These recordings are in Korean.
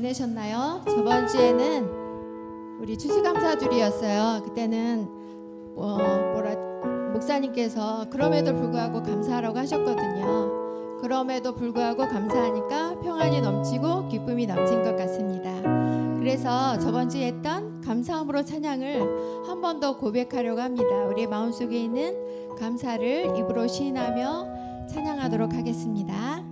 지내셨나요? 저번 주에는 우리 추수감사주일이었어요. 그때는 목사님께서 그럼에도 불구하고 감사하라고 하셨거든요. 그럼에도 불구하고 감사하니까 평안이 넘치고 기쁨이 넘친 것 같습니다. 그래서 저번 주에 했던 감사함으로 찬양을 한 번 더 고백하려고 합니다. 우리의 마음속에 있는 감사를 입으로 시인하며 찬양하도록 하겠습니다.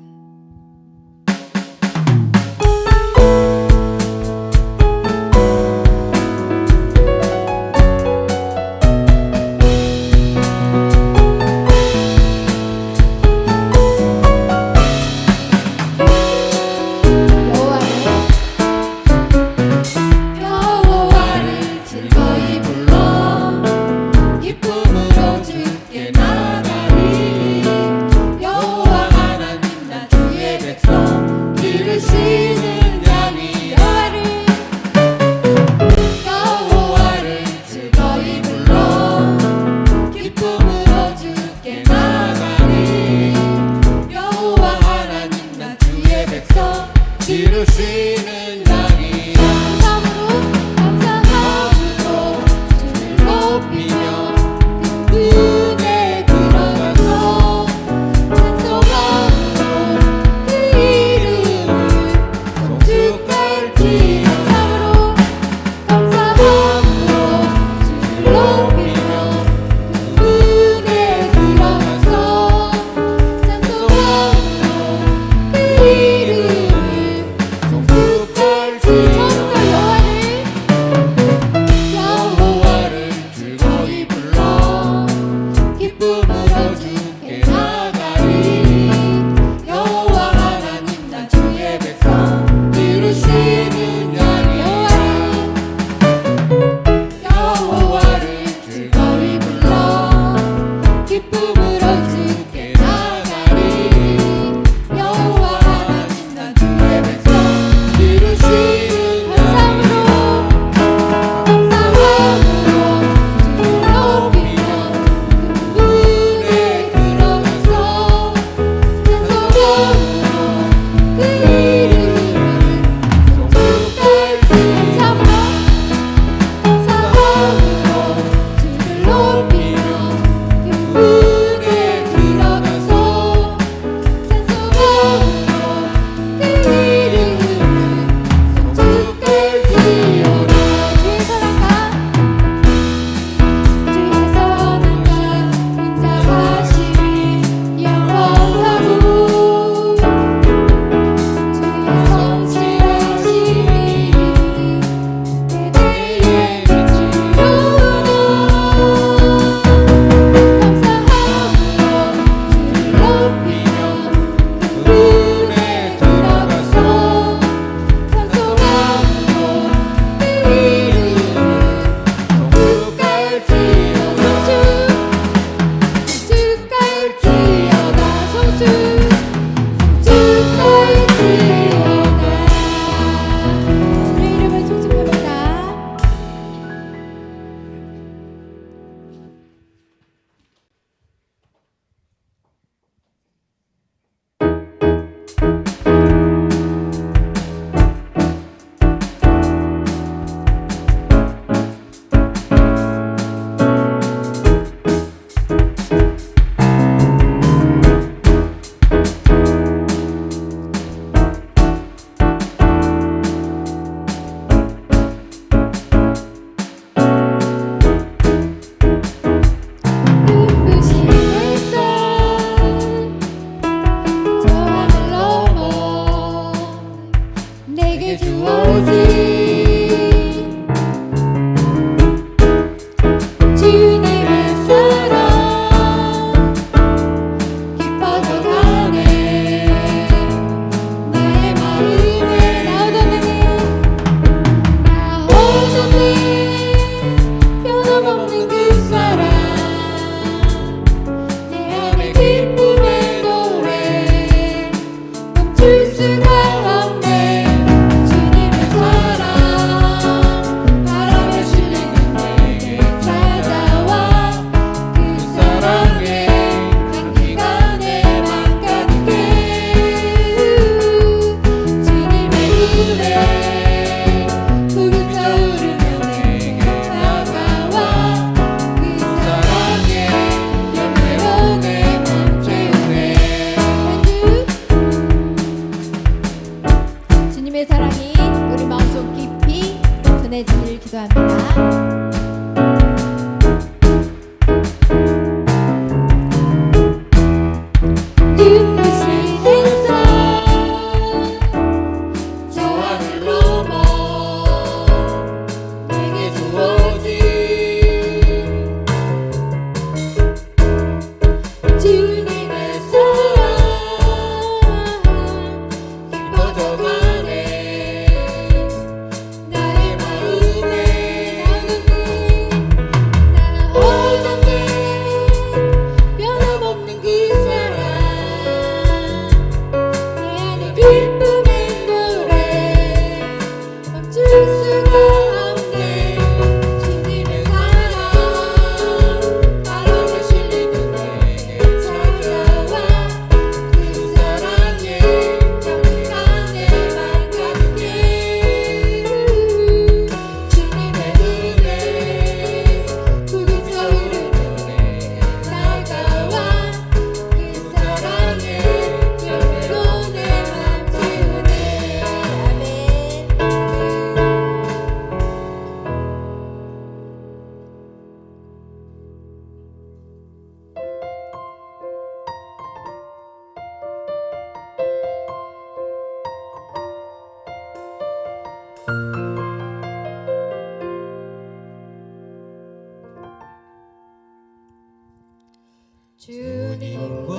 주님과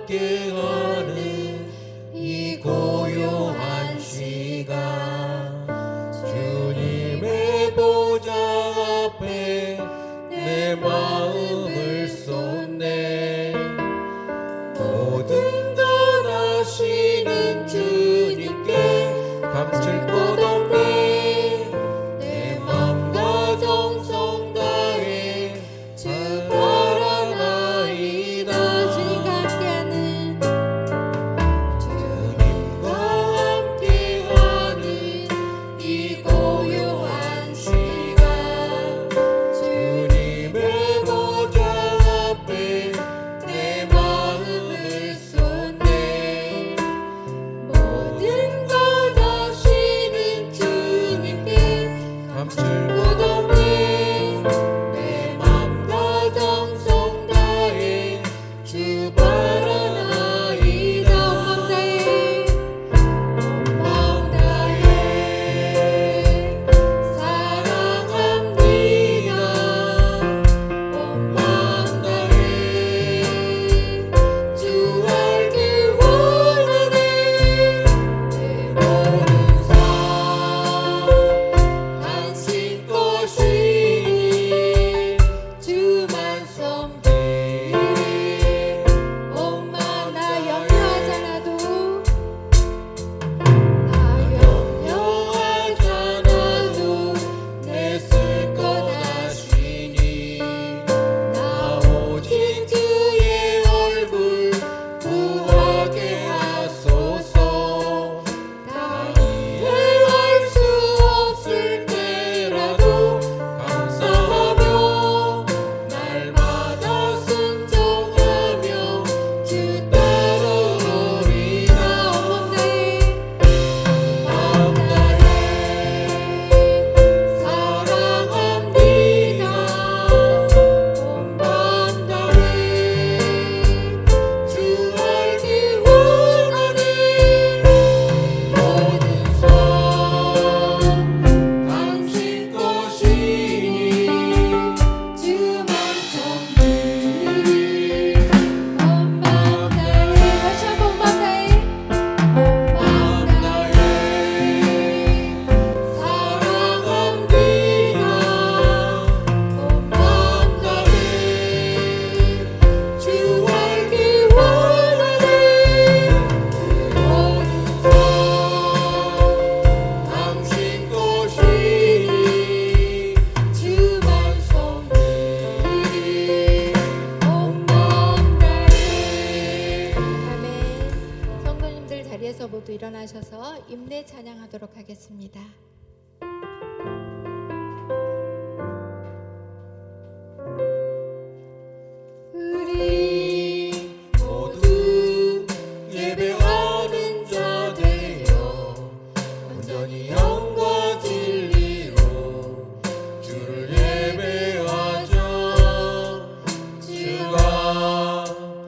함께하는 이 고요한 시간 주님의 보좌 앞에 내 마음을 쏟네 모든 것 아시는 주님께 감출 것 없네 내 맘과 정성 다해 주 바라나이다 주님과 함께하는 주님과 함께하는 이 고요한 시간 주님의 보좌 앞에 내 마음을 쏟네 모든 것 아시는 주님께 감출 것 없네 내 맘과 정성 다해 주 바라나이다 맘 다해 사랑합니다 온 맘 다해 주 알기 원하네 내 모든 삶 당신 것이니 주만 섬기리 엄마 나 염려하잖아도 염려하잖아도 내 쓸 것 아시니 나 오직 주의 얼굴 구하게 하소서 다 이해할 수 없을 때라도 감사하며 날마다 순종하며 주 따르리라 마음 다해 사랑합니다 온 맘 다해 주 알기 원하네 모든 삶 당신 것이니 주만 섬기리 엄마 다해 다시 한번 맘 다해 맘 다해 사랑합니다 온 맘 다해 주 알기 원하네 모든 삶 당신 것이니 주만 섬기리 온 맘 다해 아멘. 성도님들 자리에서 모두 일어나셔서 임내 찬양하도록 하겠습니다. 우리 모두 예배하는 자 되어 온전히 영과 진리로 주를 예배하자 주가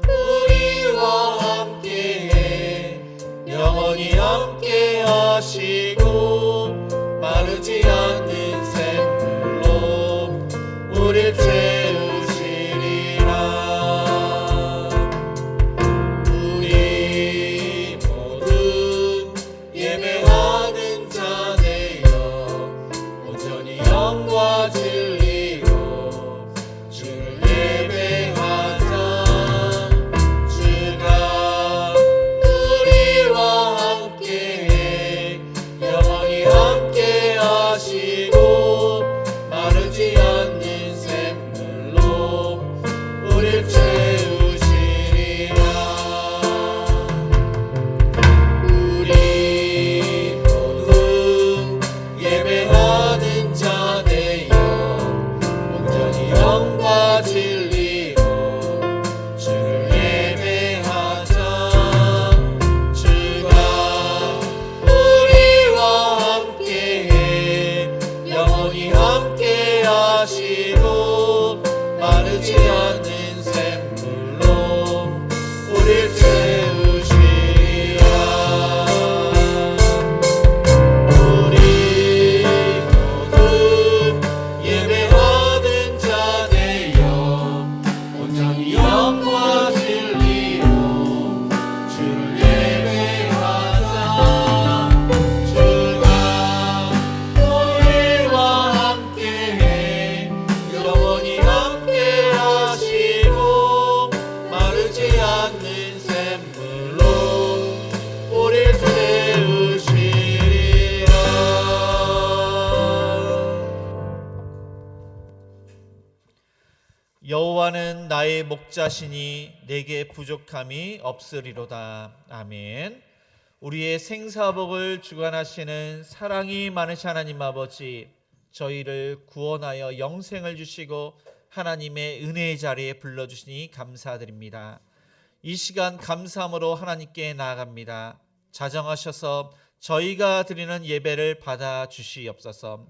우리와 함께해 영원히 함께 하시고 마르지 않는 샘물로 우릴 채우시리라 우리 모두 예배하는 자 되어 온전히 영과 진리로 주를 예배하자 주가 우리와 함께해 영원히 함께 하시고 마르지 않는 샘물로 우릴 채우시리라 우리 모두 예배하는 자 되어 온전히 영과 진리로 주를 예배하자 주가 우리와 함께해 영원히 함께 하시고 마르지 않는 샘물로 우릴 채우시리라 우리 모두 예배하는 자 되어 온전히 영과 여호와는 나의 목자시니 내게 부족함이 없으리로다. 아멘. 우리의 생사복을 주관하시는 사랑이 많으신 하나님 아버지, 저희를 구원하여 영생을 주시고 하나님의 은혜의 자리에 불러주시니 감사드립니다. 이 시간 감사함으로 하나님께 나아갑니다. 자정하셔서 저희가 드리는 예배를 받아 주시옵소서.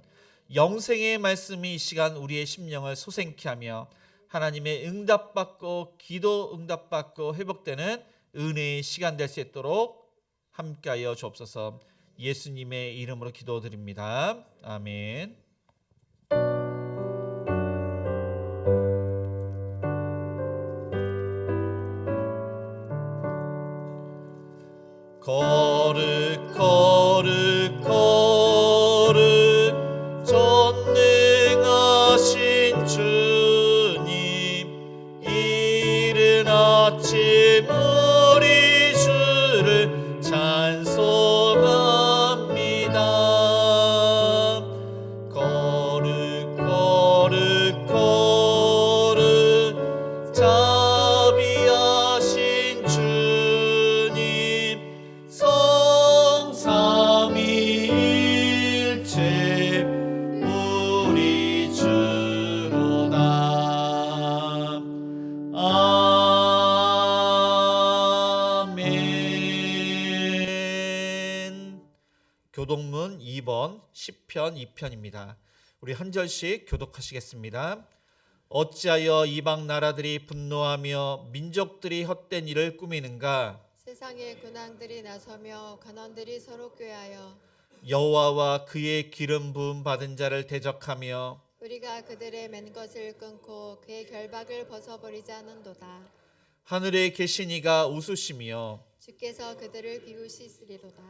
영생의 말씀이 이 시간 우리의 심령을 소생케 하며 하나님의 응답받고 기도 응답받고 회복되는 은혜의 시간 될 수 있도록 함께하여 주옵소서. 예수님의 이름으로 기도드립니다. 아멘. 거룩 거룩 거룩 전능하신 주님, 이른 아침 우리 주를 찬송합니다. 거룩 거룩 거룩 자비하신 주님, 성삼위일체 우리 주로다. 아멘. 교독문 2번 시편 2편입니다. 우리 한 절씩 교독하시겠습니다. 어찌하여 이방 나라들이 분노하며 민족들이 헛된 일을 꾸미는가? 세상의 군왕들이 나서며 간원들이 서로 꾀하여 여호와와 그의 기름 부음 받은 자를 대적하며 우리가 그들의 맨 것을 끊고 그의 결박을 벗어버리자는도다. 하늘에 계신 이가 웃으시며 주께서 그들을 비우시리로다.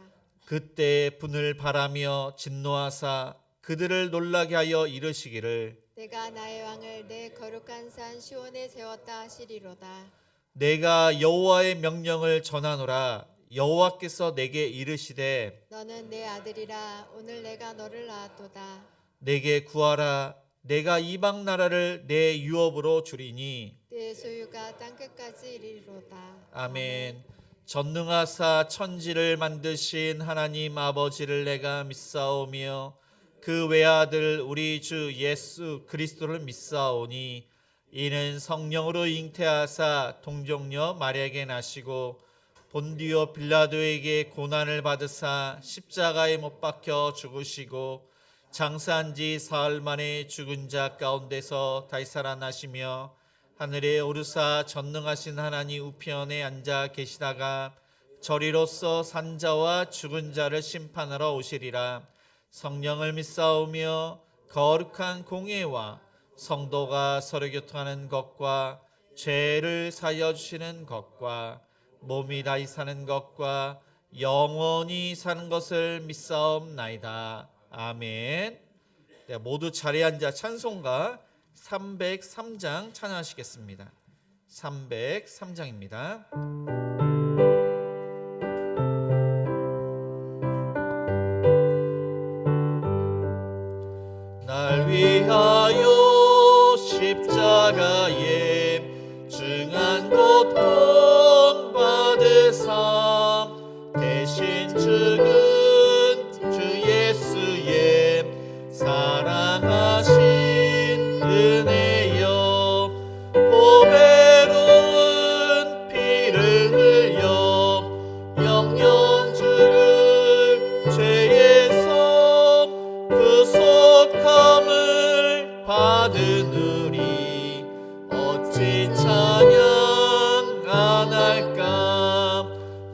그때 분을 바라며 진노하사 그들을 놀라게 하여 이르시기를, 내가 나의 왕을 내 거룩한 산 시온에 세웠다 하시리로다. 내가 여호와의 명령을 전하노라. 여호와께서 내게 이르시되 너는 내 아들이라. 오늘 내가 너를 낳았도다. 내게 구하라. 내가 이방 나라를 내 유업으로 주리니. 내 소유가 땅끝까지 이르리로다. 아멘. 전능하사 천지를 만드신 하나님 아버지를 내가 믿사오며 그 외아들 우리 주 예수 그리스도를 믿사오니, 이는 성령으로 잉태하사 동정녀 마리아에게 나시고 본디오 빌라도에게 고난을 받으사 십자가에 못 박혀 죽으시고 장사한 지 사흘 만에 죽은 자 가운데서 다시 살아나시며 하늘에 오르사 전능하신 하나님 우편에 앉아 계시다가 저리로서 산자와 죽은 자를 심판하러 오시리라. 성령을 믿사오며 거룩한 공예와 성도가 서로 교통하는 것과 죄를 사여 주시는 것과 몸이 다시 사는 것과 영원히 사는 것을 믿사옵나이다. 아멘. 네, 모두 자리에 앉아 찬송가 303장 찬양하시겠습니다. 303장입니다. 날 위하여 십자가에 중한 고통 받으사 대신 죽은 주 예수의 사랑하신 은혜여, 보배로운 피를 흘려 영영 죽을 죄에서 구속함을 받으느니 어찌 찬양 안 할까?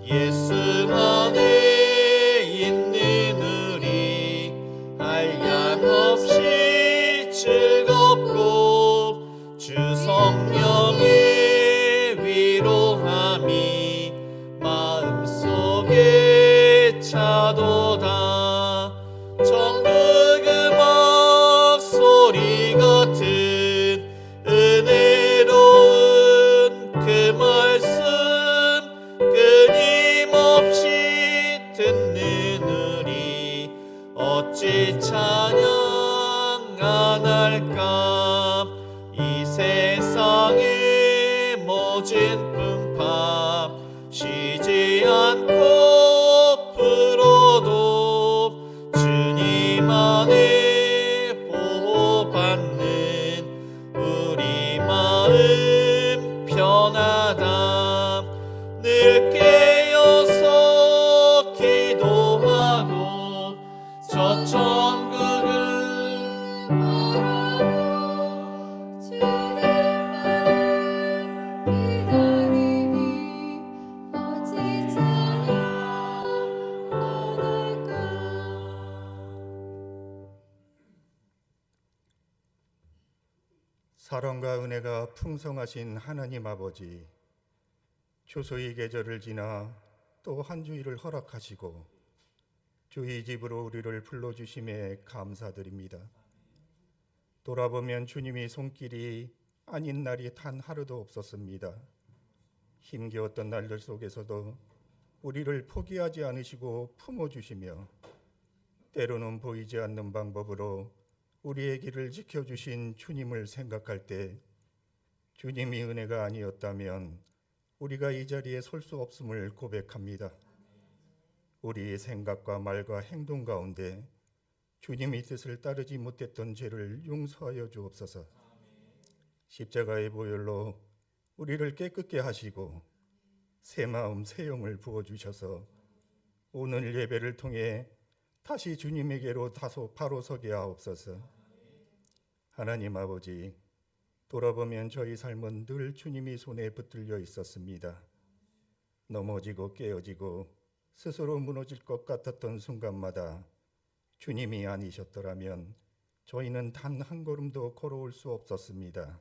예수 안에 있는 우리 한량없이 즐겁고 주 성령의 위로함이 마음속에 차도다. 천국 음악 소리 같은 은혜로운 그 말씀 끊임없이 듣는 우리 어찌 찬양 안 할까? 이 세상 사랑과 은혜가 풍성하신 하나님 아버지, 추수의 계절을 지나 또 한 주일을 허락하시고 주의 집으로 우리를 불러주심에 감사드립니다. 돌아보면 주님이 손길이 아닌 날이 단 하루도 없었습니다. 힘겨웠던 날들 속에서도 우리를 포기하지 않으시고 품어주시며 때로는 보이지 않는 방법으로 우리의 길을 지켜주신 주님을 생각할 때 주님이 은혜가 아니었다면 우리가 이 자리에 설 수 없음을 고백합니다. 우리의 생각과 말과 행동 가운데 주님의 뜻을 따르지 못했던 죄를 용서하여 주옵소서. 십자가의 보혈로 우리를 깨끗게 하시고 새 마음 새 영을 부어주셔서 오늘 예배를 통해 다시 주님에게로 바로 서게 하옵소서. 하나님 아버지, 돌아보면 저희 삶은 늘 주님이 손에 붙들려 있었습니다. 넘어지고 깨어지고 스스로 무너질 것 같았던 순간마다 주님이 아니셨더라면 저희는 단 한 걸음도 걸어올 수 없었습니다.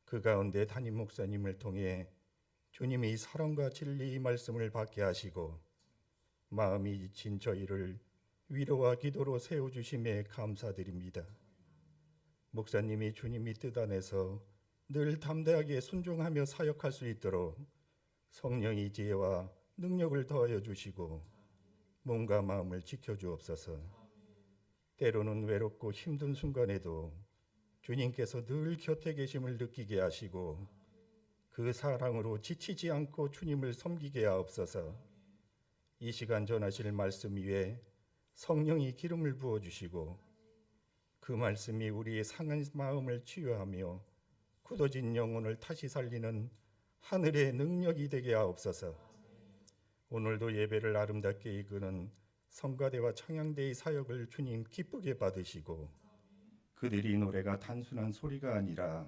그 가운데 담임 목사님을 통해 주님이 사랑과 진리의 말씀을 받게 하시고 마음이 지친 저희를 위로와 기도로 세워주심에 감사드립니다. 목사님이 주님의 뜻 안에서 늘 담대하게 순종하며 사역할 수 있도록 성령의 지혜와 능력을 더하여 주시고 몸과 마음을 지켜주옵소서. 때로는 외롭고 힘든 순간에도 주님께서 늘 곁에 계심을 느끼게 하시고 그 사랑으로 지치지 않고 주님을 섬기게 하옵소서. 이 시간 전하실 말씀 위에 성령이 기름을 부어주시고 그 말씀이 우리의 상한 마음을 치유하며 굳어진 영혼을 다시 살리는 하늘의 능력이 되게 하옵소서. 오늘도 예배를 아름답게 이끄는 성가대와 청양대의 사역을 주님 기쁘게 받으시고 그들의 노래가 단순한 소리가 아니라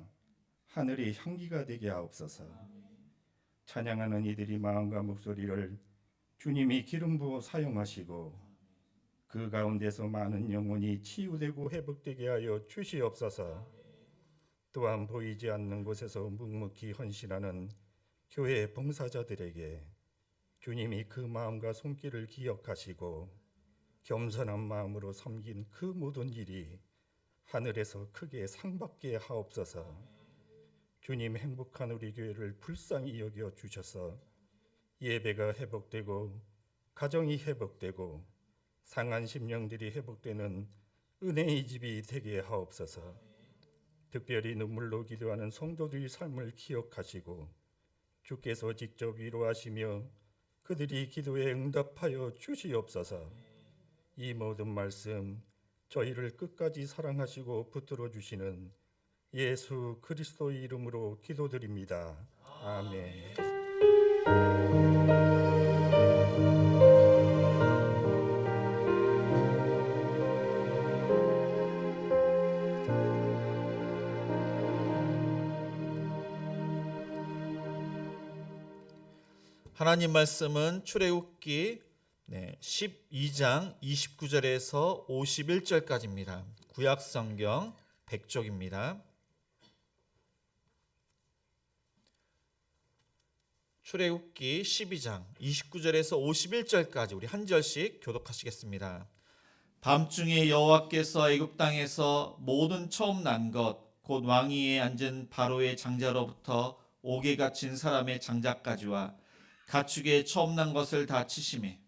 하늘의 향기가 되게 하옵소서. 찬양하는 이들의 마음과 목소리를 주님이 기름 부어 사용하시고 그 가운데서 많은 영혼이 치유되고 회복되게 하여 주시옵소서. 또한 보이지 않는 곳에서 묵묵히 헌신하는 교회 봉사자들에게 주님이 그 마음과 손길을 기억하시고 겸손한 마음으로 섬긴 그 모든 일이 하늘에서 크게 상받게 하옵소서. 주님, 행복한 우리 교회를 불쌍히 여겨 주셔서 예배가 회복되고 가정이 회복되고 상한 심령들이 회복되는 은혜의 집이 되게 하옵소서. 특별히 눈물로 기도하는 성도들의 삶을 기억하시고 주께서 직접 위로하시며 그들이 기도에 응답하여 주시옵소서. 이 모든 말씀 저희를 끝까지 사랑하시고 붙들어 주시는 예수 그리스도의 이름으로 기도드립니다. 아멘. 하나님 말씀은 출애굽기 12장 29절에서 51절까지입니다. 구약성경 100쪽입니다. 출애굽기 12장 29절에서 51절까지 우리 한 절씩 교독하시겠습니다. 밤중에 여호와께서 애굽 땅에서 모든 처음 난 것 곧 왕위에 앉은 바로의 장자로부터 옥에 갇힌 사람의 장자까지와 가축의 처음 난 것을 다 치심에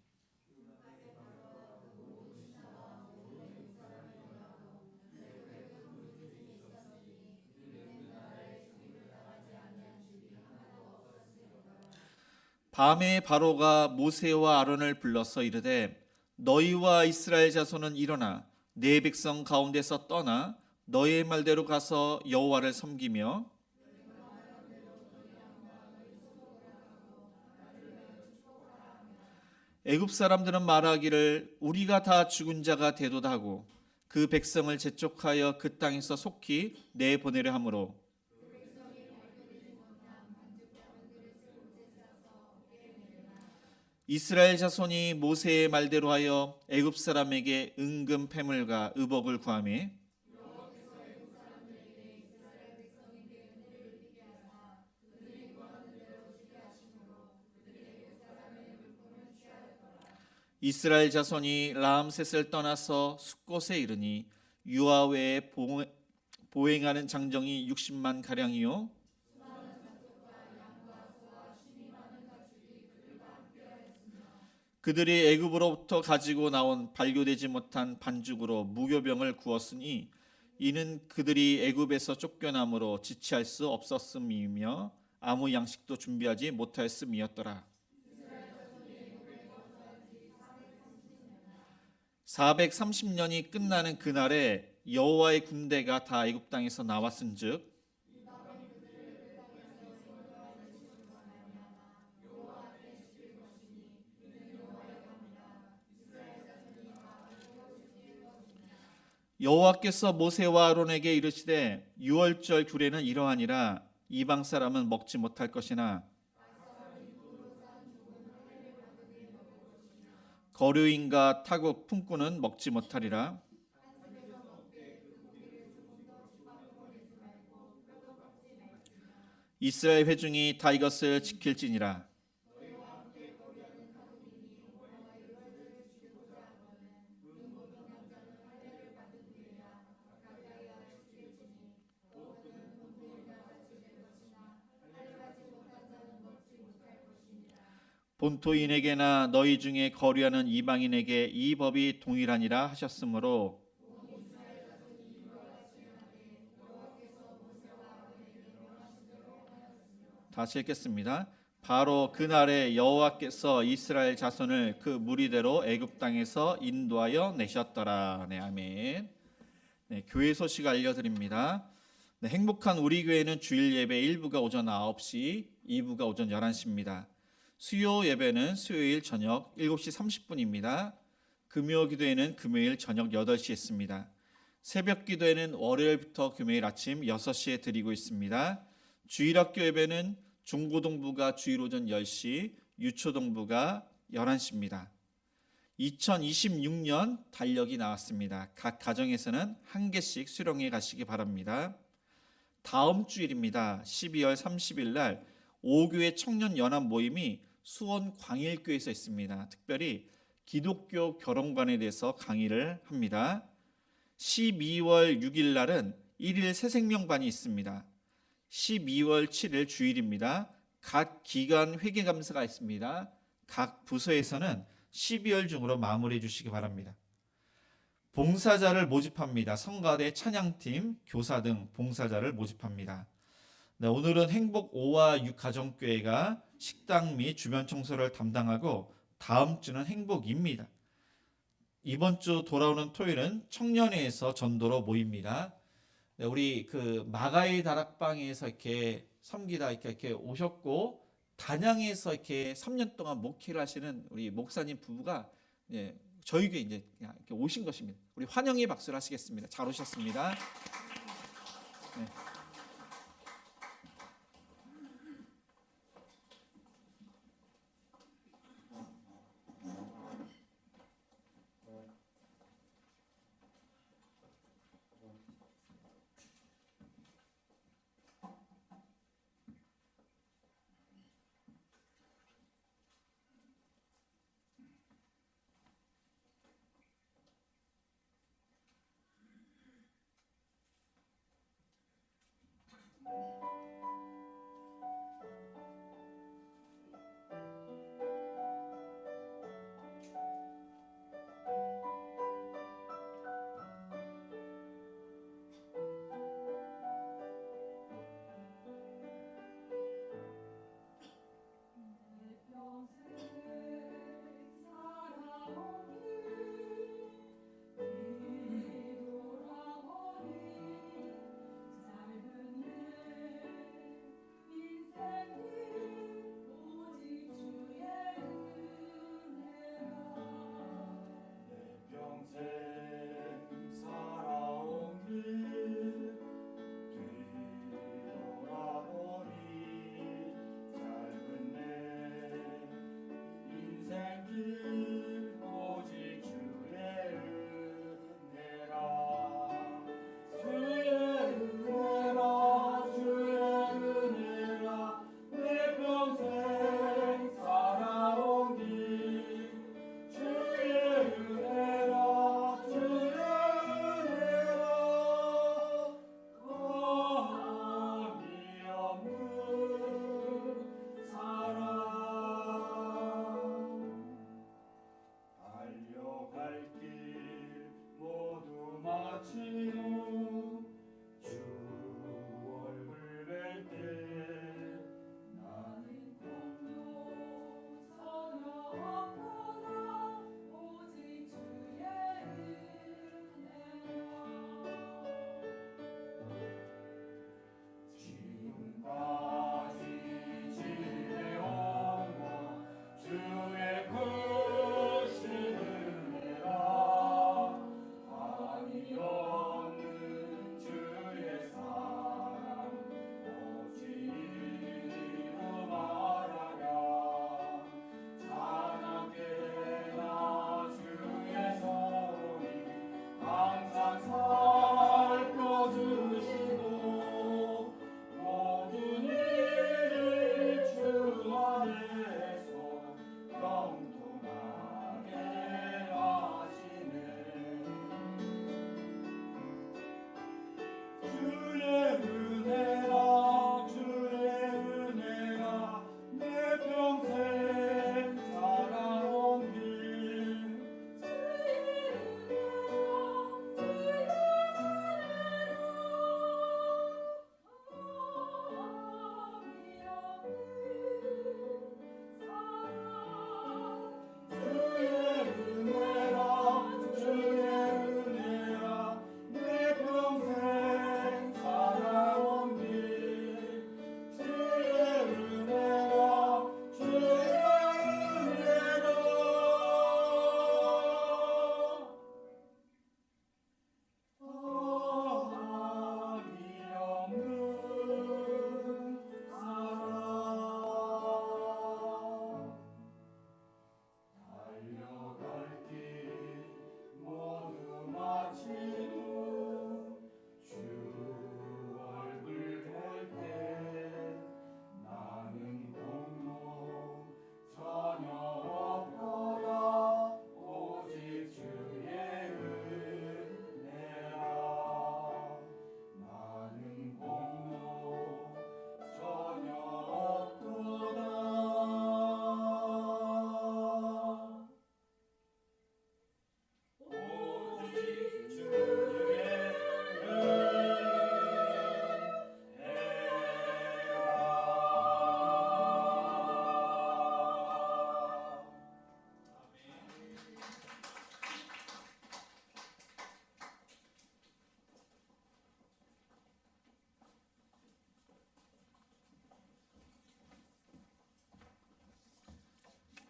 밤에 바로가 모세와 아론을 불러서 이르되 너희와 이스라엘 자손은 일어나 내 백성 가운데서 떠나 너희의 말대로 가서 여호와를 섬기며 애굽 사람들은 말하기를 우리가 다 죽은 자가 되도다 하고 그 백성을 재촉하여 그 땅에서 속히 내보내려 하므로 이스라엘 자손이 모세의 말대로 하여 애굽 사람에게 은금 패물과 의복을 구하매 이스라엘 자손이 라암셋을 떠나서 숫곳에 이르니 유아 외에 보행하는 장정이 60만 가량이요 그들이 애굽으로부터 가지고 나온 발교되지 못한 반죽으로 무교병을 구웠으니 이는 그들이 애굽에서 쫓겨남으로 지체할 수 없었음이며 아무 양식도 준비하지 못하였음이었더라. 430년이 끝나는 그날에 여호와의 군대가 다 애굽 땅에서 나왔은즉 여호와께서 모세와 아론에게 이르시되 유월절 규례는 이러하니라 이방 사람은 먹지 못할 것이나 거류인과 타국 품꾼은 먹지 못하리라. 이스라엘 회중이 다 이것을 지킬지니라. 본토인에게나 너희 중에 거류하는 이방인에게 이 법이 동일하니라 하셨으므로 다시 읽겠습니다. 바로 그날에 여호와께서 이스라엘 자손을 그 무리대로 애굽 땅에서 인도하여 내셨더라. 네, 아멘. 네, 교회 소식 알려드립니다. 네, 행복한 우리 교회는 주일 예배 1부가 오전 9시, 2부가 오전 11시입니다. 수요 예배는 수요일 저녁 7시 30분입니다. 금요 기도회는 금요일 저녁 8시에 있습니다. 새벽 기도회는 월요일부터 금요일 아침 6시에 드리고 있습니다. 주일학교 예배는 중고등부가 주일 오전 10시, 유초등부가 11시입니다. 2026년 달력이 나왔습니다. 각 가정에서는 한 개씩 수령해 가시기 바랍니다. 다음 주일입니다. 12월 30일 날 5교회 청년 연합 모임이 수원 광일교에서 있습니다. 특별히 기독교 결혼관에 대해서 강의를 합니다. 12월 6일 날은 1일 새생명반이 있습니다. 12월 7일 주일입니다. 각 기관 회계감사가 있습니다. 각 부서에서는 12월 중으로 마무리해 주시기 바랍니다. 봉사자를 모집합니다. 성가대 찬양팀, 교사 등 봉사자를 모집합니다. 네, 오늘은 행복 5와 6 가정교회가 식당 및 주변 청소를 담당하고 다음 주는 행복입니다. 이번 주 돌아오는 토요일은 청년회에서 전도로 모입니다. 네, 우리 그 마가의 다락방에서 이렇게 섬기다 이렇게 오셨고 단양에서 이렇게 3년 동안 목회를 하시는 우리 목사님 부부가 저희 교회 이제 이렇게 오신 것입니다. 우리 환영의 박수를 하시겠습니다. 잘 오셨습니다. 네.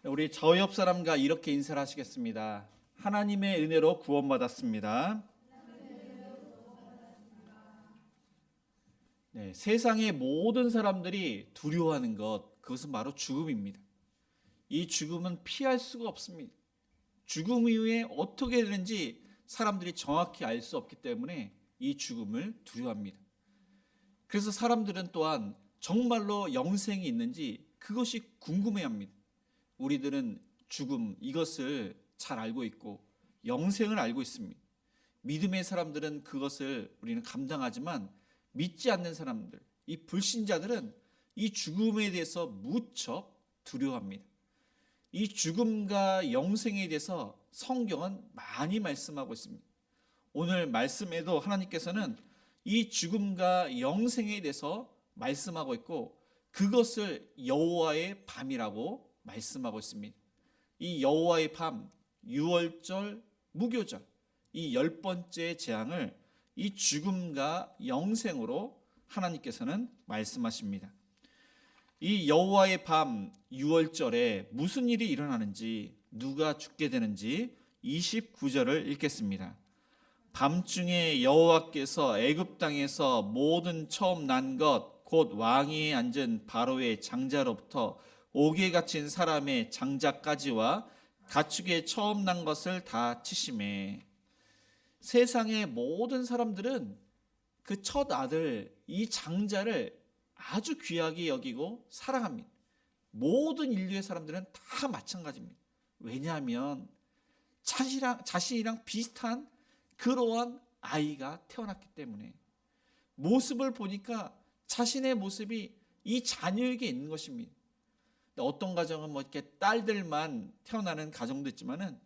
우리 저 옆 사람과 이렇게 인사를 하시겠습니다. 하나님의 은혜로 구원받았습니다. 네, 세상의 모든 사람들이 두려워하는 것, 그것은 바로 죽음입니다. 이 죽음은 피할 수가 없습니다. 죽음 이후에 어떻게 되는지 사람들이 정확히 알 수 없기 때문에 이 죽음을 두려워합니다. 그래서 사람들은 또한 정말로 영생이 있는지 그것이 궁금해합니다. 우리들은 죽음 이것을 잘 알고 있고 영생을 알고 있습니다. 믿음의 사람들은 그것을 우리는 감당하지만 믿지 않는 사람들, 이 불신자들은 이 죽음에 대해서 무척 두려워합니다. 이 죽음과 영생에 대해서 성경은 많이 말씀하고 있습니다. 오늘 말씀에도 하나님께서는 이 죽음과 영생에 대해서 말씀하고 있고 그것을 여호와의 밤이라고 말씀하고 있습니다. 이 여호와의 밤, 유월절, 무교절, 이 10번째 재앙을 이 죽음과 영생으로 하나님께서는 말씀하십니다. 이 여호와의 밤, 유월절에 무슨 일이 일어나는지, 누가 죽게 되는지 29절을 읽겠습니다. 밤중에 여호와께서 애굽 땅에서 모든 처음 난 것, 곧 왕위에 앉은 바로의 장자로부터 옥에 갇힌 사람의 장자까지와 가축의 처음 난 것을 다 치심에. 세상의 모든 사람들은 그 첫 아들, 이 장자를 아주 귀하게 여기고 사랑합니다. 모든 인류의 사람들은 다 마찬가지입니다. 왜냐하면 자신이랑 비슷한 그러한 아이가 태어났기 때문에 모습을 보니까 자신의 모습이 이 자녀에게 있는 것입니다. 어떤 가정은 뭐 이렇게 딸들만 태어나는 가정도 있지만은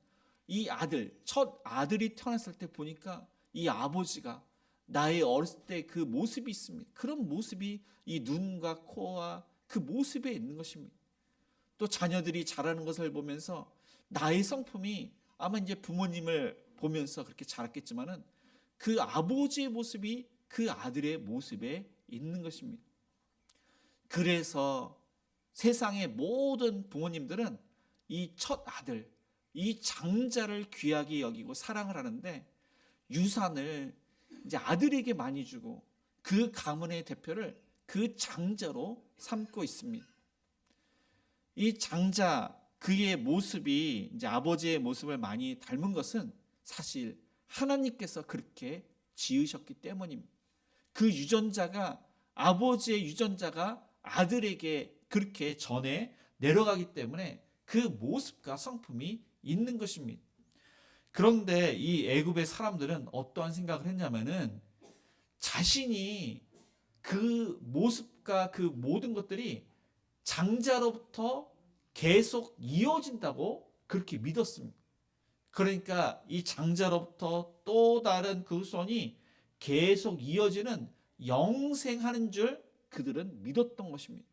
이 아들, 첫 아들이 태어났을 때 보니까 이 아버지가 나의 어렸을 때 그 모습이 있습니다. 그런 모습이 이 눈과 코와 그 모습에 있는 것입니다. 또 자녀들이 자라는 것을 보면서 나의 성품이 아마 이제 부모님을 보면서 그렇게 자랐겠지만은 그 아버지의 모습이 그 아들의 모습에 있는 것입니다. 그래서 세상의 모든 부모님들은 이 첫 아들, 이 장자를 귀하게 여기고 사랑을 하는데 유산을 이제 아들에게 많이 주고 그 가문의 대표를 그 장자로 삼고 있습니다. 이 장자, 그의 모습이 이제 아버지의 모습을 많이 닮은 것은 사실 하나님께서 그렇게 지으셨기 때문입니다. 그 유전자가 아버지의 유전자가 아들에게 그렇게 전해 내려가기 때문에 그 모습과 성품이 있는 것입니다. 그런데 이 애굽의 사람들은 어떠한 생각을 했냐면은 자신이 그 모습과 그 모든 것들이 장자로부터 계속 이어진다고 그렇게 믿었습니다. 그러니까 이 장자로부터 또 다른 그 후손이 계속 이어지는 영생하는 줄 그들은 믿었던 것입니다.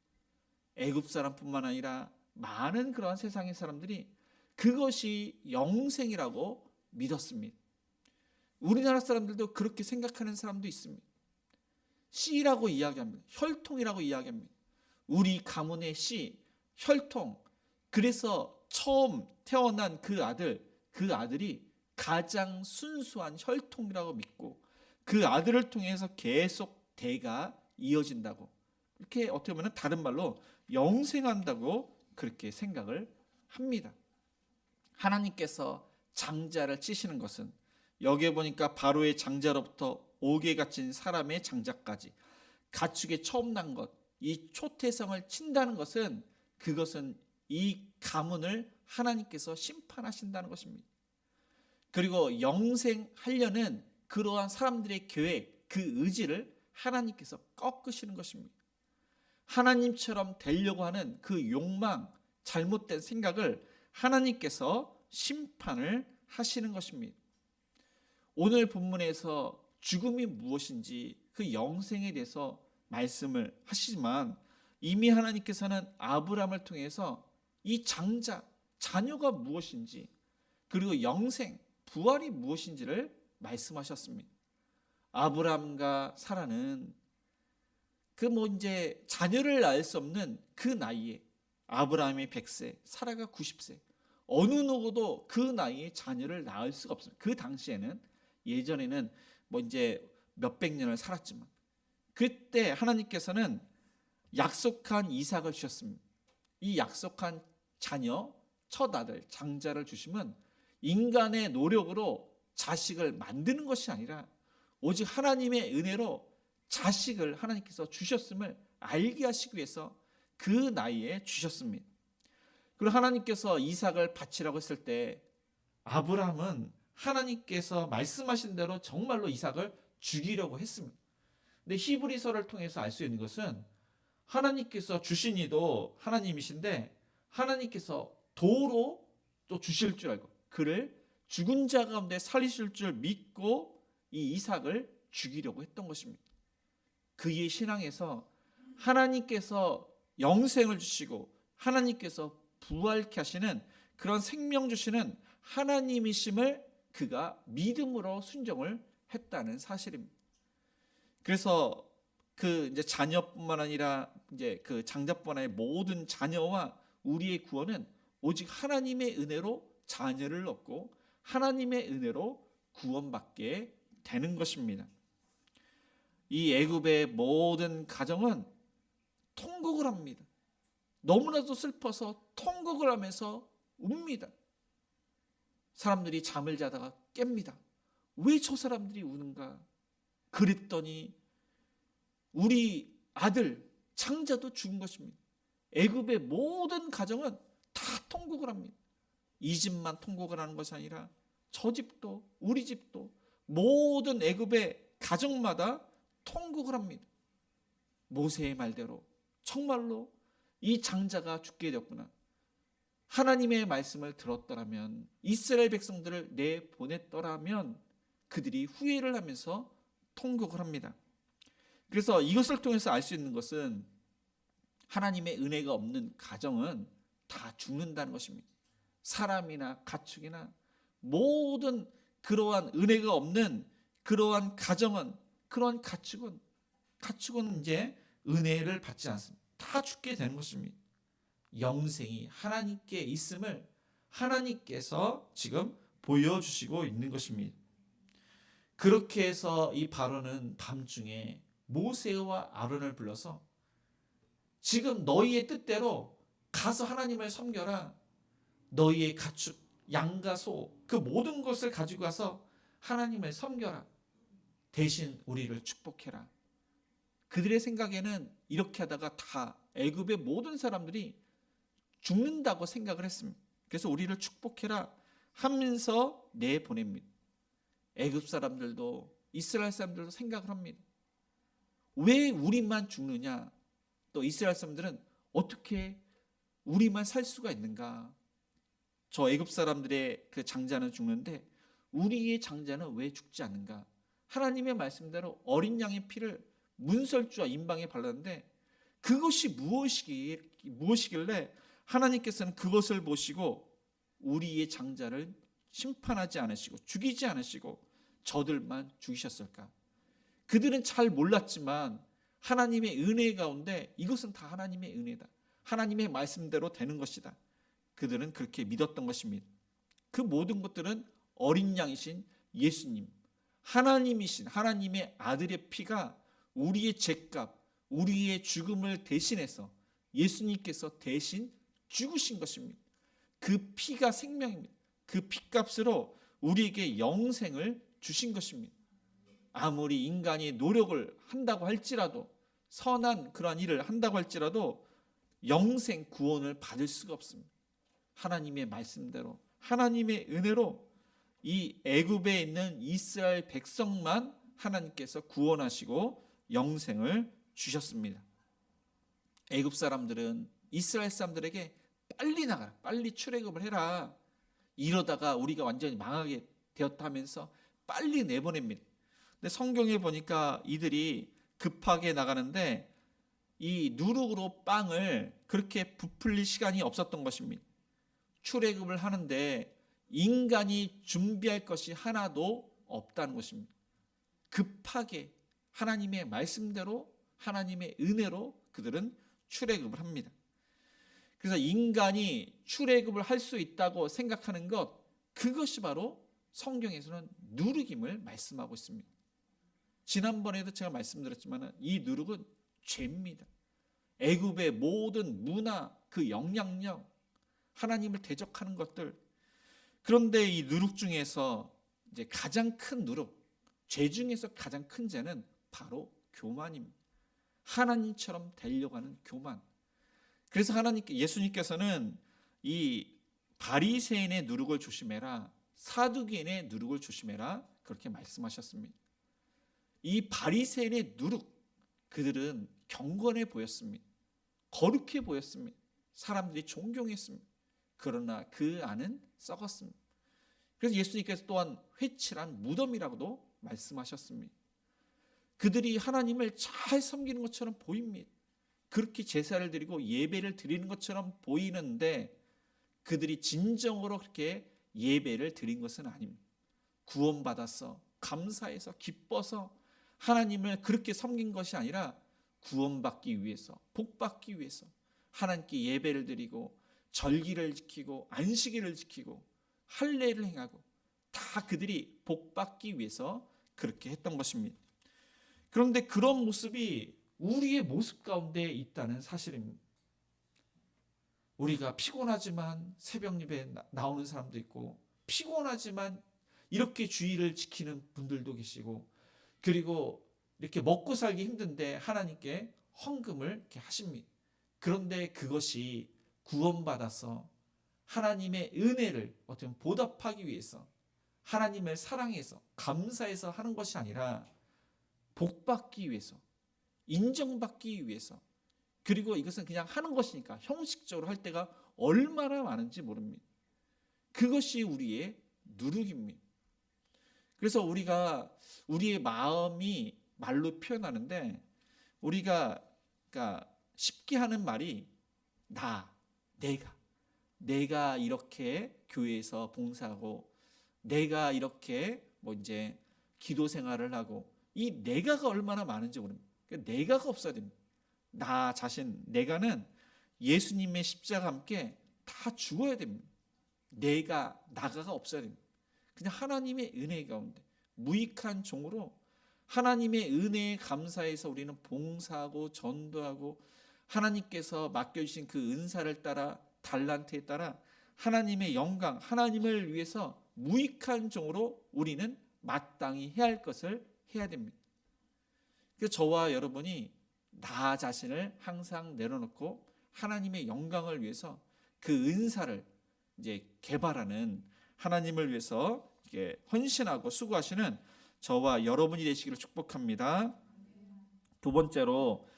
애굽 사람뿐만 아니라 많은 그러한 세상의 사람들이 그것이 영생이라고 믿었습니다. 우리나라 사람들도 그렇게 생각하는 사람도 있습니다. 씨라고 이야기합니다. 혈통이라고 이야기합니다. 우리 가문의 씨, 혈통. 그래서 처음 태어난 그 아들이 가장 순수한 혈통이라고 믿고 그 아들을 통해서 계속 대가 이어진다고. 이렇게 어떻게 보면 다른 말로 영생한다고 그렇게 생각을 합니다. 하나님께서 장자를 치시는 것은 여기에 보니까 바로의 장자로부터 옥에 갇힌 사람의 장자까지 가축의 처음 난 것, 이 초태성을 친다는 것은 그것은 이 가문을 하나님께서 심판하신다는 것입니다. 그리고 영생하려는 그러한 사람들의 계획, 그 의지를 하나님께서 꺾으시는 것입니다. 하나님처럼 되려고 하는 그 욕망, 잘못된 생각을 하나님께서 심판을 하시는 것입니다. 오늘 본문에서 죽음이 무엇인지 그 영생에 대해서 말씀을 하시지만 이미 하나님께서는 아브라함을 통해서 이 장자, 자녀가 무엇인지 그리고 영생, 부활이 무엇인지를 말씀하셨습니다. 아브라함과 사라는 그 이제 자녀를 낳을 수 없는 그 나이에 아브라함이 100세, 사라가 90세. 어느 누구도 그 나이에 자녀를 낳을 수가 없습니다. 그 당시에는, 예전에는 뭐 이제 몇백 년을 살았지만, 그때 하나님께서는 약속한 이삭을 주셨습니다. 이 약속한 자녀, 첫 아들, 장자를 주시면 인간의 노력으로 자식을 만드는 것이 아니라 오직 하나님의 은혜로 자식을 하나님께서 주셨음을 알게 하시기 위해서 그 나이에 주셨습니다. 그리고 하나님께서 이삭을 바치라고 했을 때 아브라함은 하나님께서 말씀하신 대로 정말로 이삭을 죽이려고 했습니다. 근데 히브리서를 통해서 알 수 있는 것은 하나님께서 주신 이도 하나님이신데 하나님께서 도로 또 주실 줄 알고 그를 죽은 자 가운데 살리실 줄 믿고 이 이삭을 죽이려고 했던 것입니다. 그의 신앙에서 하나님께서 영생을 주시고 하나님께서 부활케 하시는 그런 생명 주시는 하나님이심을 그가 믿음으로 순종을 했다는 사실입니다. 그래서 그 이제 자녀뿐만 아니라 이제 그 장자뿐만 아니라 모든 자녀와 우리의 구원은 오직 하나님의 은혜로 자녀를 얻고 하나님의 은혜로 구원받게 되는 것입니다. 이 애굽의 모든 가정은 통곡을 합니다. 너무나도 슬퍼서 통곡을 하면서 웁니다. 사람들이 잠을 자다가 깹니다. 왜 저 사람들이 우는가? 그랬더니 우리 아들 장자도 죽은 것입니다. 애굽의 모든 가정은 다 통곡을 합니다. 이 집만 통곡을 하는 것이 아니라 저 집도 우리 집도 모든 애굽의 가정마다 통곡을 합니다. 모세의 말대로 정말로 이 장자가 죽게 되었구나. 하나님의 말씀을 들었더라면, 이스라엘 백성들을 내보냈더라면 그들이 후회를 하면서 통곡을 합니다. 그래서 이것을 통해서 알 수 있는 것은 하나님의 은혜가 없는 가정은 다 죽는다는 것입니다. 사람이나 가축이나 모든 그러한 은혜가 없는 그러한 가정은, 그러한 가축은 이제 은혜를 받지 않습니다. 다 죽게 되는 것입니다. 영생이 하나님께 있음을 하나님께서 지금 보여주시고 있는 것입니다. 그렇게 해서 이 바로는 밤중에 모세와 아론을 불러서 지금 너희의 뜻대로 가서 하나님을 섬겨라. 너희의 가축, 양과 소, 그 모든 것을 가지고 가서 하나님을 섬겨라. 대신 우리를 축복해라. 그들의 생각에는 이렇게 하다가 다 애굽의 모든 사람들이 죽는다고 생각을 했습니다. 그래서 우리를 축복해라 하면서 내보냅니다. 애굽 사람들도 이스라엘 사람들도 생각을 합니다. 왜 우리만 죽느냐? 또 이스라엘 사람들은 어떻게 우리만 살 수가 있는가? 저 애굽 사람들의 그 장자는 죽는데 우리의 장자는 왜 죽지 않는가? 하나님의 말씀대로 어린 양의 피를 문설주와 임방에 발랐는데 그것이 무엇이길래 하나님께서는 그것을 보시고 우리의 장자를 심판하지 않으시고 죽이지 않으시고 저들만 죽이셨을까? 그들은 잘 몰랐지만 하나님의 은혜 가운데 이것은 다 하나님의 은혜다. 하나님의 말씀대로 되는 것이다. 그들은 그렇게 믿었던 것입니다. 그 모든 것들은 어린 양이신 예수님, 하나님이신 하나님의 아들의 피가 우리의 죄값, 우리의 죽음을 대신해서 예수님께서 대신 죽으신 것입니다. 그 피가 생명입니다. 그 피값으로 우리에게 영생을 주신 것입니다. 아무리 인간이 노력을 한다고 할지라도 선한 그러한 일을 한다고 할지라도 영생 구원을 받을 수가 없습니다. 하나님의 말씀대로 하나님의 은혜로 이 애굽에 있는 이스라엘 백성만 하나님께서 구원하시고 영생을 주셨습니다. 애굽 사람들은 이스라엘 사람들에게 빨리 나가라, 빨리 출애굽을 해라. 이러다가 우리가 완전히 망하게 되었다 하면서 빨리 내보냅니다. 근데 성경에 보니까 이들이 급하게 나가는데 이 누룩으로 빵을 그렇게 부풀릴 시간이 없었던 것입니다. 출애굽을 하는데 인간이 준비할 것이 하나도 없다는 것입니다. 급하게 하나님의 말씀대로 하나님의 은혜로 그들은 출애굽을 합니다. 그래서 인간이 출애굽을 할 수 있다고 생각하는 것, 그것이 바로 성경에서는 누룩임을 말씀하고 있습니다. 지난번에도 제가 말씀드렸지만 이 누룩은 죄입니다. 애굽의 모든 문화, 그 영향력, 하나님을 대적하는 것들. 그런데 이 누룩 중에서 이제 가장 큰 누룩, 죄 중에서 가장 큰 죄는 바로 교만입니다. 하나님처럼 되려고 하는 교만. 그래서 예수님께서는 이 바리새인의 누룩을 조심해라, 사두개인의 누룩을 조심해라, 그렇게 말씀하셨습니다. 이 바리새인의 누룩, 그들은 경건해 보였습니다. 거룩해 보였습니다. 사람들이 존경했습니다. 그러나 그 안은 썩었습니다. 그래서 예수님께서 또한 회칠한 무덤이라고도 말씀하셨습니다. 그들이 하나님을 잘 섬기는 것처럼 보입니다. 그렇게 제사를 드리고 예배를 드리는 것처럼 보이는데 그들이 진정으로 그렇게 예배를 드린 것은 아닙니다. 구원받아서 감사해서 기뻐서 하나님을 그렇게 섬긴 것이 아니라 구원받기 위해서, 복받기 위해서 하나님께 예배를 드리고 절기를 지키고 안식일을 지키고 할례를 행하고 다 그들이 복받기 위해서 그렇게 했던 것입니다. 그런데 그런 모습이 우리의 모습 가운데 있다는 사실입니다. 우리가 피곤하지만 새벽 예배 나오는 사람도 있고, 피곤하지만 이렇게 주의를 지키는 분들도 계시고, 그리고 이렇게 먹고 살기 힘든데 하나님께 헌금을 이렇게 하십니다. 그런데 그것이 구원받아서 하나님의 은혜를 어떻게 보면 보답하기 위해서, 하나님을 사랑해서 감사해서 하는 것이 아니라 복받기 위해서, 인정받기 위해서, 그리고 이것은 그냥 하는 것이니까 형식적으로 할 때가 얼마나 많은지 모릅니다. 그것이 우리의 누룩입니다. 그래서 우리가 우리의 마음이 말로 표현하는데, 우리가 그러니까 쉽게 하는 말이 내가 이렇게 교회에서 봉사하고, 내가 이렇게 이제 기도 생활을 하고, 이 내가가 얼마나 많은지 모릅니다. 내가가 없어야 됩니다. 나 자신, 내가는 예수님의 십자가와 함께 다 죽어야 됩니다. 나가가 없어야 됩니다. 그냥 하나님의 은혜 가운데 무익한 종으로 하나님의 은혜에 감사해서 우리는 봉사하고 전도하고, 하나님께서 맡겨주신 그 은사를 따라, 달란트에 따라 하나님의 영광, 하나님을 위해서 무익한 종으로 우리는 마땅히 해야 할 것을 해야 됩니다. 그래서 저와 여러분이 나 자신을 항상 내려놓고 하나님의 영광을 위해서 그 은사를 이제 개발하는, 하나님을 위해서 이렇게 헌신하고 수고하시는 저와 여러분이 되시기를 축복합니다. 두 번째로,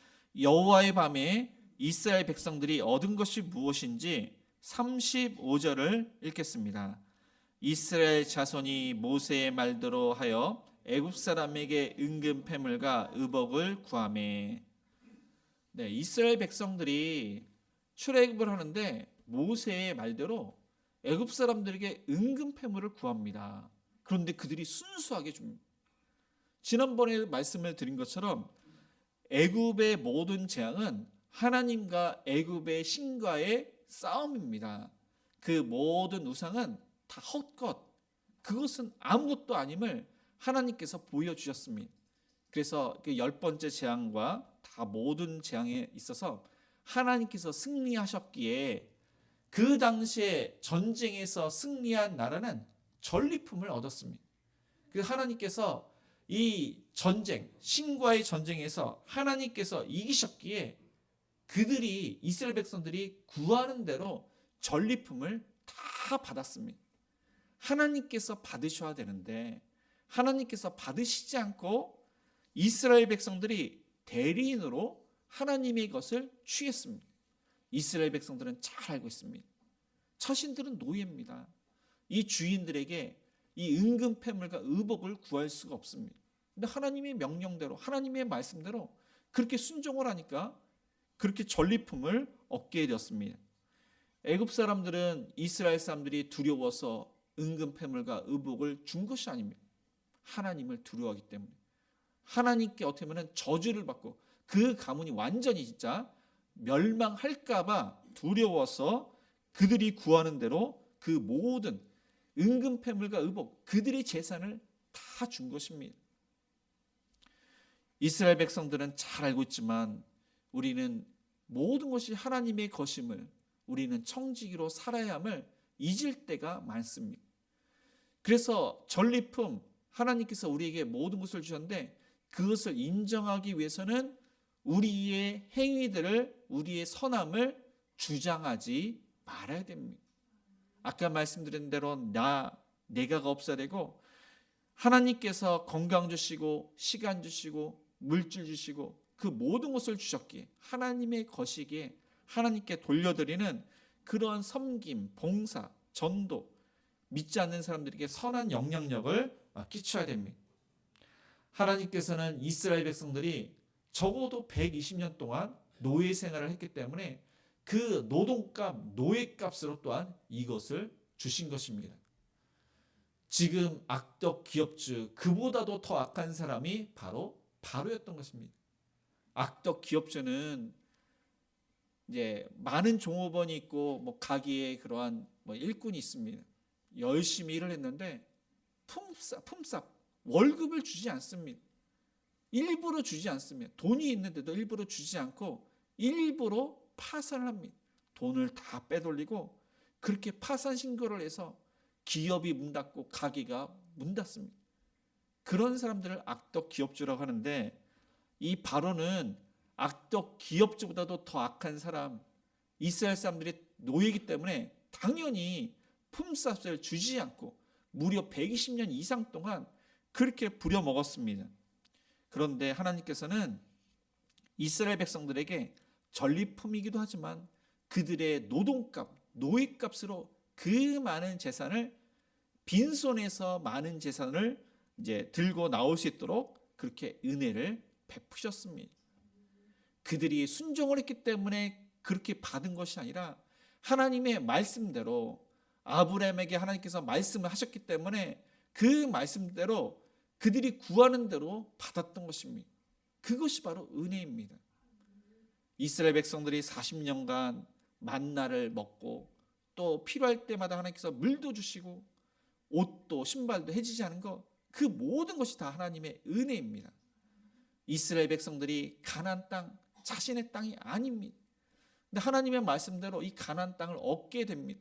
여호와의 밤에 이스라엘 백성들이 얻은 것이 무엇인지 35절을 읽겠습니다. 이스라엘 자손이 모세의 말대로 하여 애굽 사람에게 은금 패물과 의복을 구하매. 네, 이스라엘 백성들이 출애굽을 하는데 모세의 말대로 애굽 사람들에게 은금 패물을 구합니다. 그런데 그들이 순수하게 줍니다. 지난번에 말씀을 드린 것처럼 애굽의 모든 재앙은 하나님과 애굽의 신과의 싸움입니다. 그 모든 우상은 다 헛것, 그것은 아무것도 아님을 하나님께서 보여주셨습니다. 그래서 그 10번째 재앙과 다 모든 재앙에 있어서 하나님께서 승리하셨기에 그 당시에 전쟁에서 승리한 나라는 전리품을 얻었습니다. 그래서 하나님께서 이 전쟁, 신과의 전쟁에서 하나님께서 이기셨기에 그들이, 이스라엘 백성들이 구하는 대로 전리품을 다 받았습니다. 하나님께서 받으셔야 되는데 하나님께서 받으시지 않고 이스라엘 백성들이 대리인으로 하나님의 것을 취했습니다. 이스라엘 백성들은 잘 알고 있습니다. 자신들은 노예입니다. 이 주인들에게 이 은금 패물과 의복을 구할 수가 없습니다. 근데 하나님의 명령대로, 하나님의 말씀대로 그렇게 순종을 하니까 그렇게 전리품을 얻게 되었습니다. 애굽 사람들은 이스라엘 사람들이 두려워서 은금 패물과 의복을 준 것이 아닙니다. 하나님을 두려워하기 때문에, 하나님께 어떻게 보면 저주를 받고 그 가문이 완전히 진짜 멸망할까봐 두려워서 그들이 구하는 대로 그 모든 은금패물과 의복, 그들의 재산을 다 준 것입니다. 이스라엘 백성들은 잘 알고 있지만 우리는 모든 것이 하나님의 것임을, 우리는 청지기로 살아야 함을 잊을 때가 많습니다. 그래서 전리품, 하나님께서 우리에게 모든 것을 주셨는데 그것을 인정하기 위해서는 우리의 행위들을, 우리의 선함을 주장하지 말아야 됩니다. 아까 말씀드린 대로 내가가 없어야 되고, 하나님께서 건강 주시고 시간 주시고 물질 주시고 그 모든 것을 주셨기에 하나님의 것이기에 하나님께 돌려드리는 그러한 섬김, 봉사, 전도, 믿지 않는 사람들에게 선한 영향력을 끼쳐야 됩니다. 하나님께서는 이스라엘 백성들이 적어도 120년 동안 노예 생활을 했기 때문에 그 노동값, 노예값으로 또한 이것을 주신 것입니다. 지금 악덕 기업주, 그보다도 더 악한 사람이 바로 바로였던 것입니다. 악덕 기업주는 이제 많은 종업원이 있고 뭐 가게에 그러한 일꾼이 있습니다. 열심히 일을 했는데 품삯 월급을 주지 않습니다. 일부러 주지 않습니다. 돈이 있는데도 일부러 주지 않고 일부러 파산을 합니다. 돈을 다 빼돌리고 그렇게 파산 신고를 해서 기업이 문 닫고 가게가 문 닫습니다. 그런 사람들을 악덕 기업주라고 하는데, 이 바로는 악덕 기업주보다도 더 악한 사람, 이스라엘 사람들이 노예이기 때문에 당연히 품삯을 주지 않고 무려 120년 이상 동안 그렇게 부려먹었습니다. 그런데 하나님께서는 이스라엘 백성들에게 전리품이기도 하지만 그들의 노동값, 노예값으로 그 많은 재산을, 빈손에서 많은 재산을 이제 들고 나올 수 있도록 그렇게 은혜를 베푸셨습니다. 그들이 순종을 했기 때문에 그렇게 받은 것이 아니라 하나님의 말씀대로, 아브라함에게 하나님께서 말씀을 하셨기 때문에 그 말씀대로 그들이 구하는 대로 받았던 것입니다. 그것이 바로 은혜입니다. 이스라엘 백성들이 40년간 만나를 먹고 또 필요할 때마다 하나님께서 물도 주시고 옷도 신발도 해지지 않은 것, 그 모든 것이 다 하나님의 은혜입니다. 이스라엘 백성들이 가나안 땅, 자신의 땅이 아닙니다. 근데 하나님의 말씀대로 이 가나안 땅을 얻게 됩니다.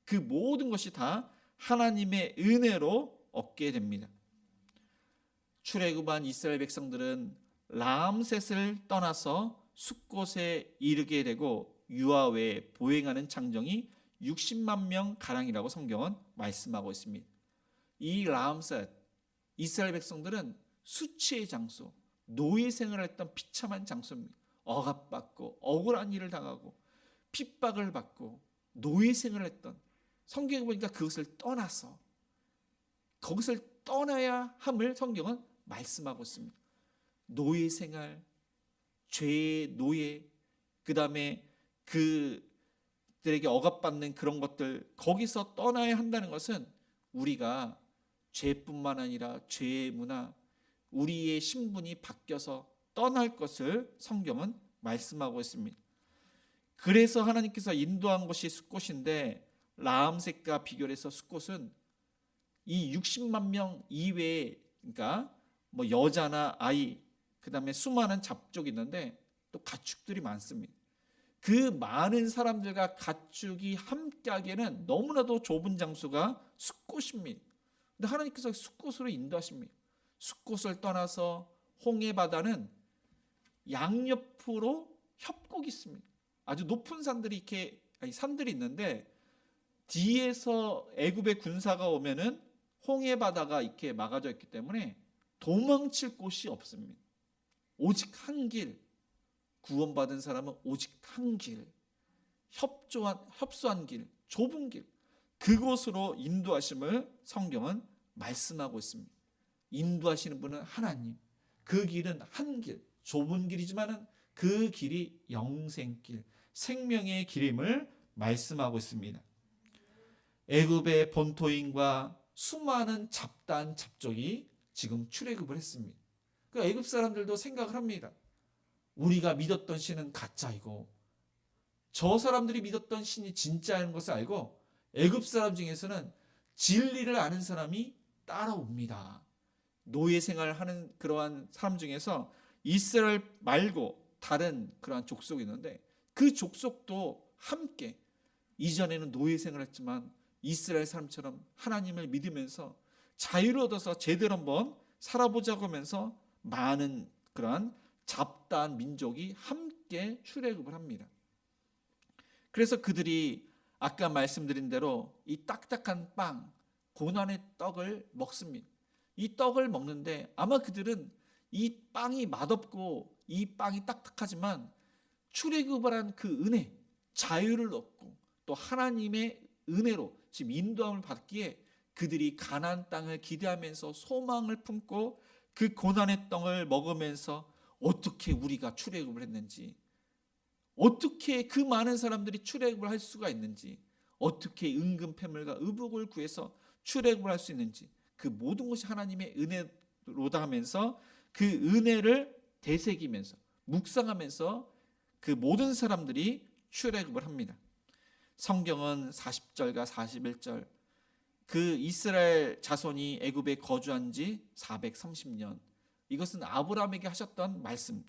그 모든 것이 다 하나님의 은혜로 얻게 됩니다. 출애굽한 이스라엘 백성들은 람셋을 떠나서 숫곳에 이르게 되고 유아외에 보행하는 장정이 60만 명 가량이라고 성경은 말씀하고 있습니다. 이 람셋, 이스라엘 백성들은 수치의 장소, 노예 생활을 했던 비참한 장소입니다. 억압받고 억울한 일을 당하고 핍박을 받고 노예 생활을 했던, 성경에 보니까 그것을 떠나서 거기서 떠나야 함을 성경은 말씀하고 있습니다. 노예 생활, 죄의 노예, 그 다음에 그들에게 억압받는 그런 것들, 거기서 떠나야 한다는 것은 우리가 죄뿐만 아니라 죄의 문화, 우리의 신분이 바뀌어서 떠날 것을 성경은 말씀하고 있습니다. 그래서 하나님께서 인도한 것이 숫곳인데, 라암셋과 비교를 해서 숫곳은 이 60만 명 이외에, 그러니까 뭐 여자나 아이, 그 다음에 수많은 잡족이 있는데 또 가축들이 많습니다. 그 많은 사람들과 가축이 함께하기에는 너무나도 좁은 장소가 숫곳입니다. 근데 하나님께서 숫곳으로 인도하십니다. 숫곳을 떠나서 홍해 바다는 양옆으로 협곡이 있습니다. 아주 높은 산들이 산들이 있는데 뒤에서 애굽의 군사가 오면은 홍해 바다가 이렇게 막아져 있기 때문에 도망칠 곳이 없습니다. 오직 한 길, 구원받은 사람은 오직 한 길, 협소한 길, 좁은 길, 그곳으로 인도하심을 성경은 말씀하고 있습니다. 인도하시는 분은 하나님, 그 길은 한 길, 좁은 길이지만 그 길이 영생길, 생명의 길임을 말씀하고 있습니다. 애굽의 본토인과 수많은 잡다한 잡족이 지금 출애굽을 했습니다. 그러니까 애굽 사람들도 생각을 합니다. 우리가 믿었던 신은 가짜이고 저 사람들이 믿었던 신이 진짜인 것을 알고 애굽 사람 중에서는 진리를 아는 사람이 따라옵니다. 노예 생활을 하는 그러한 사람 중에서 이스라엘 말고 다른 그러한 족속이 있는데 그 족속도 함께 이전에는 노예 생활을 했지만 이스라엘 사람처럼 하나님을 믿으면서 자유를 얻어서 제대로 한번 살아보자고 하면서 많은 그러한 잡다한 민족이 함께 출애굽을 합니다. 그래서 그들이 아까 말씀드린 대로 이 딱딱한 빵, 고난의 떡을 먹습니다. 이 떡을 먹는데 아마 그들은 이 빵이 맛없고 이 빵이 딱딱하지만 출애굽을 한 그 은혜, 자유를 얻고 또 하나님의 은혜로 지금 인도함을 받기에 그들이 가나안 땅을 기대하면서 소망을 품고 그 고난의 떡을 먹으면서 어떻게 우리가 출애굽을 했는지, 어떻게 그 많은 사람들이 출애굽을 할 수가 있는지, 어떻게 은금 패물과 의복을 구해서 출애굽을 할 수 있는지, 그 모든 것이 하나님의 은혜로다 하면서 그 은혜를 되새기면서 묵상하면서 그 모든 사람들이 출애굽을 합니다. 성경은 40절과 41절 그 이스라엘 자손이 애굽에 거주한 지 430년, 이것은 아브라함에게 하셨던 말씀.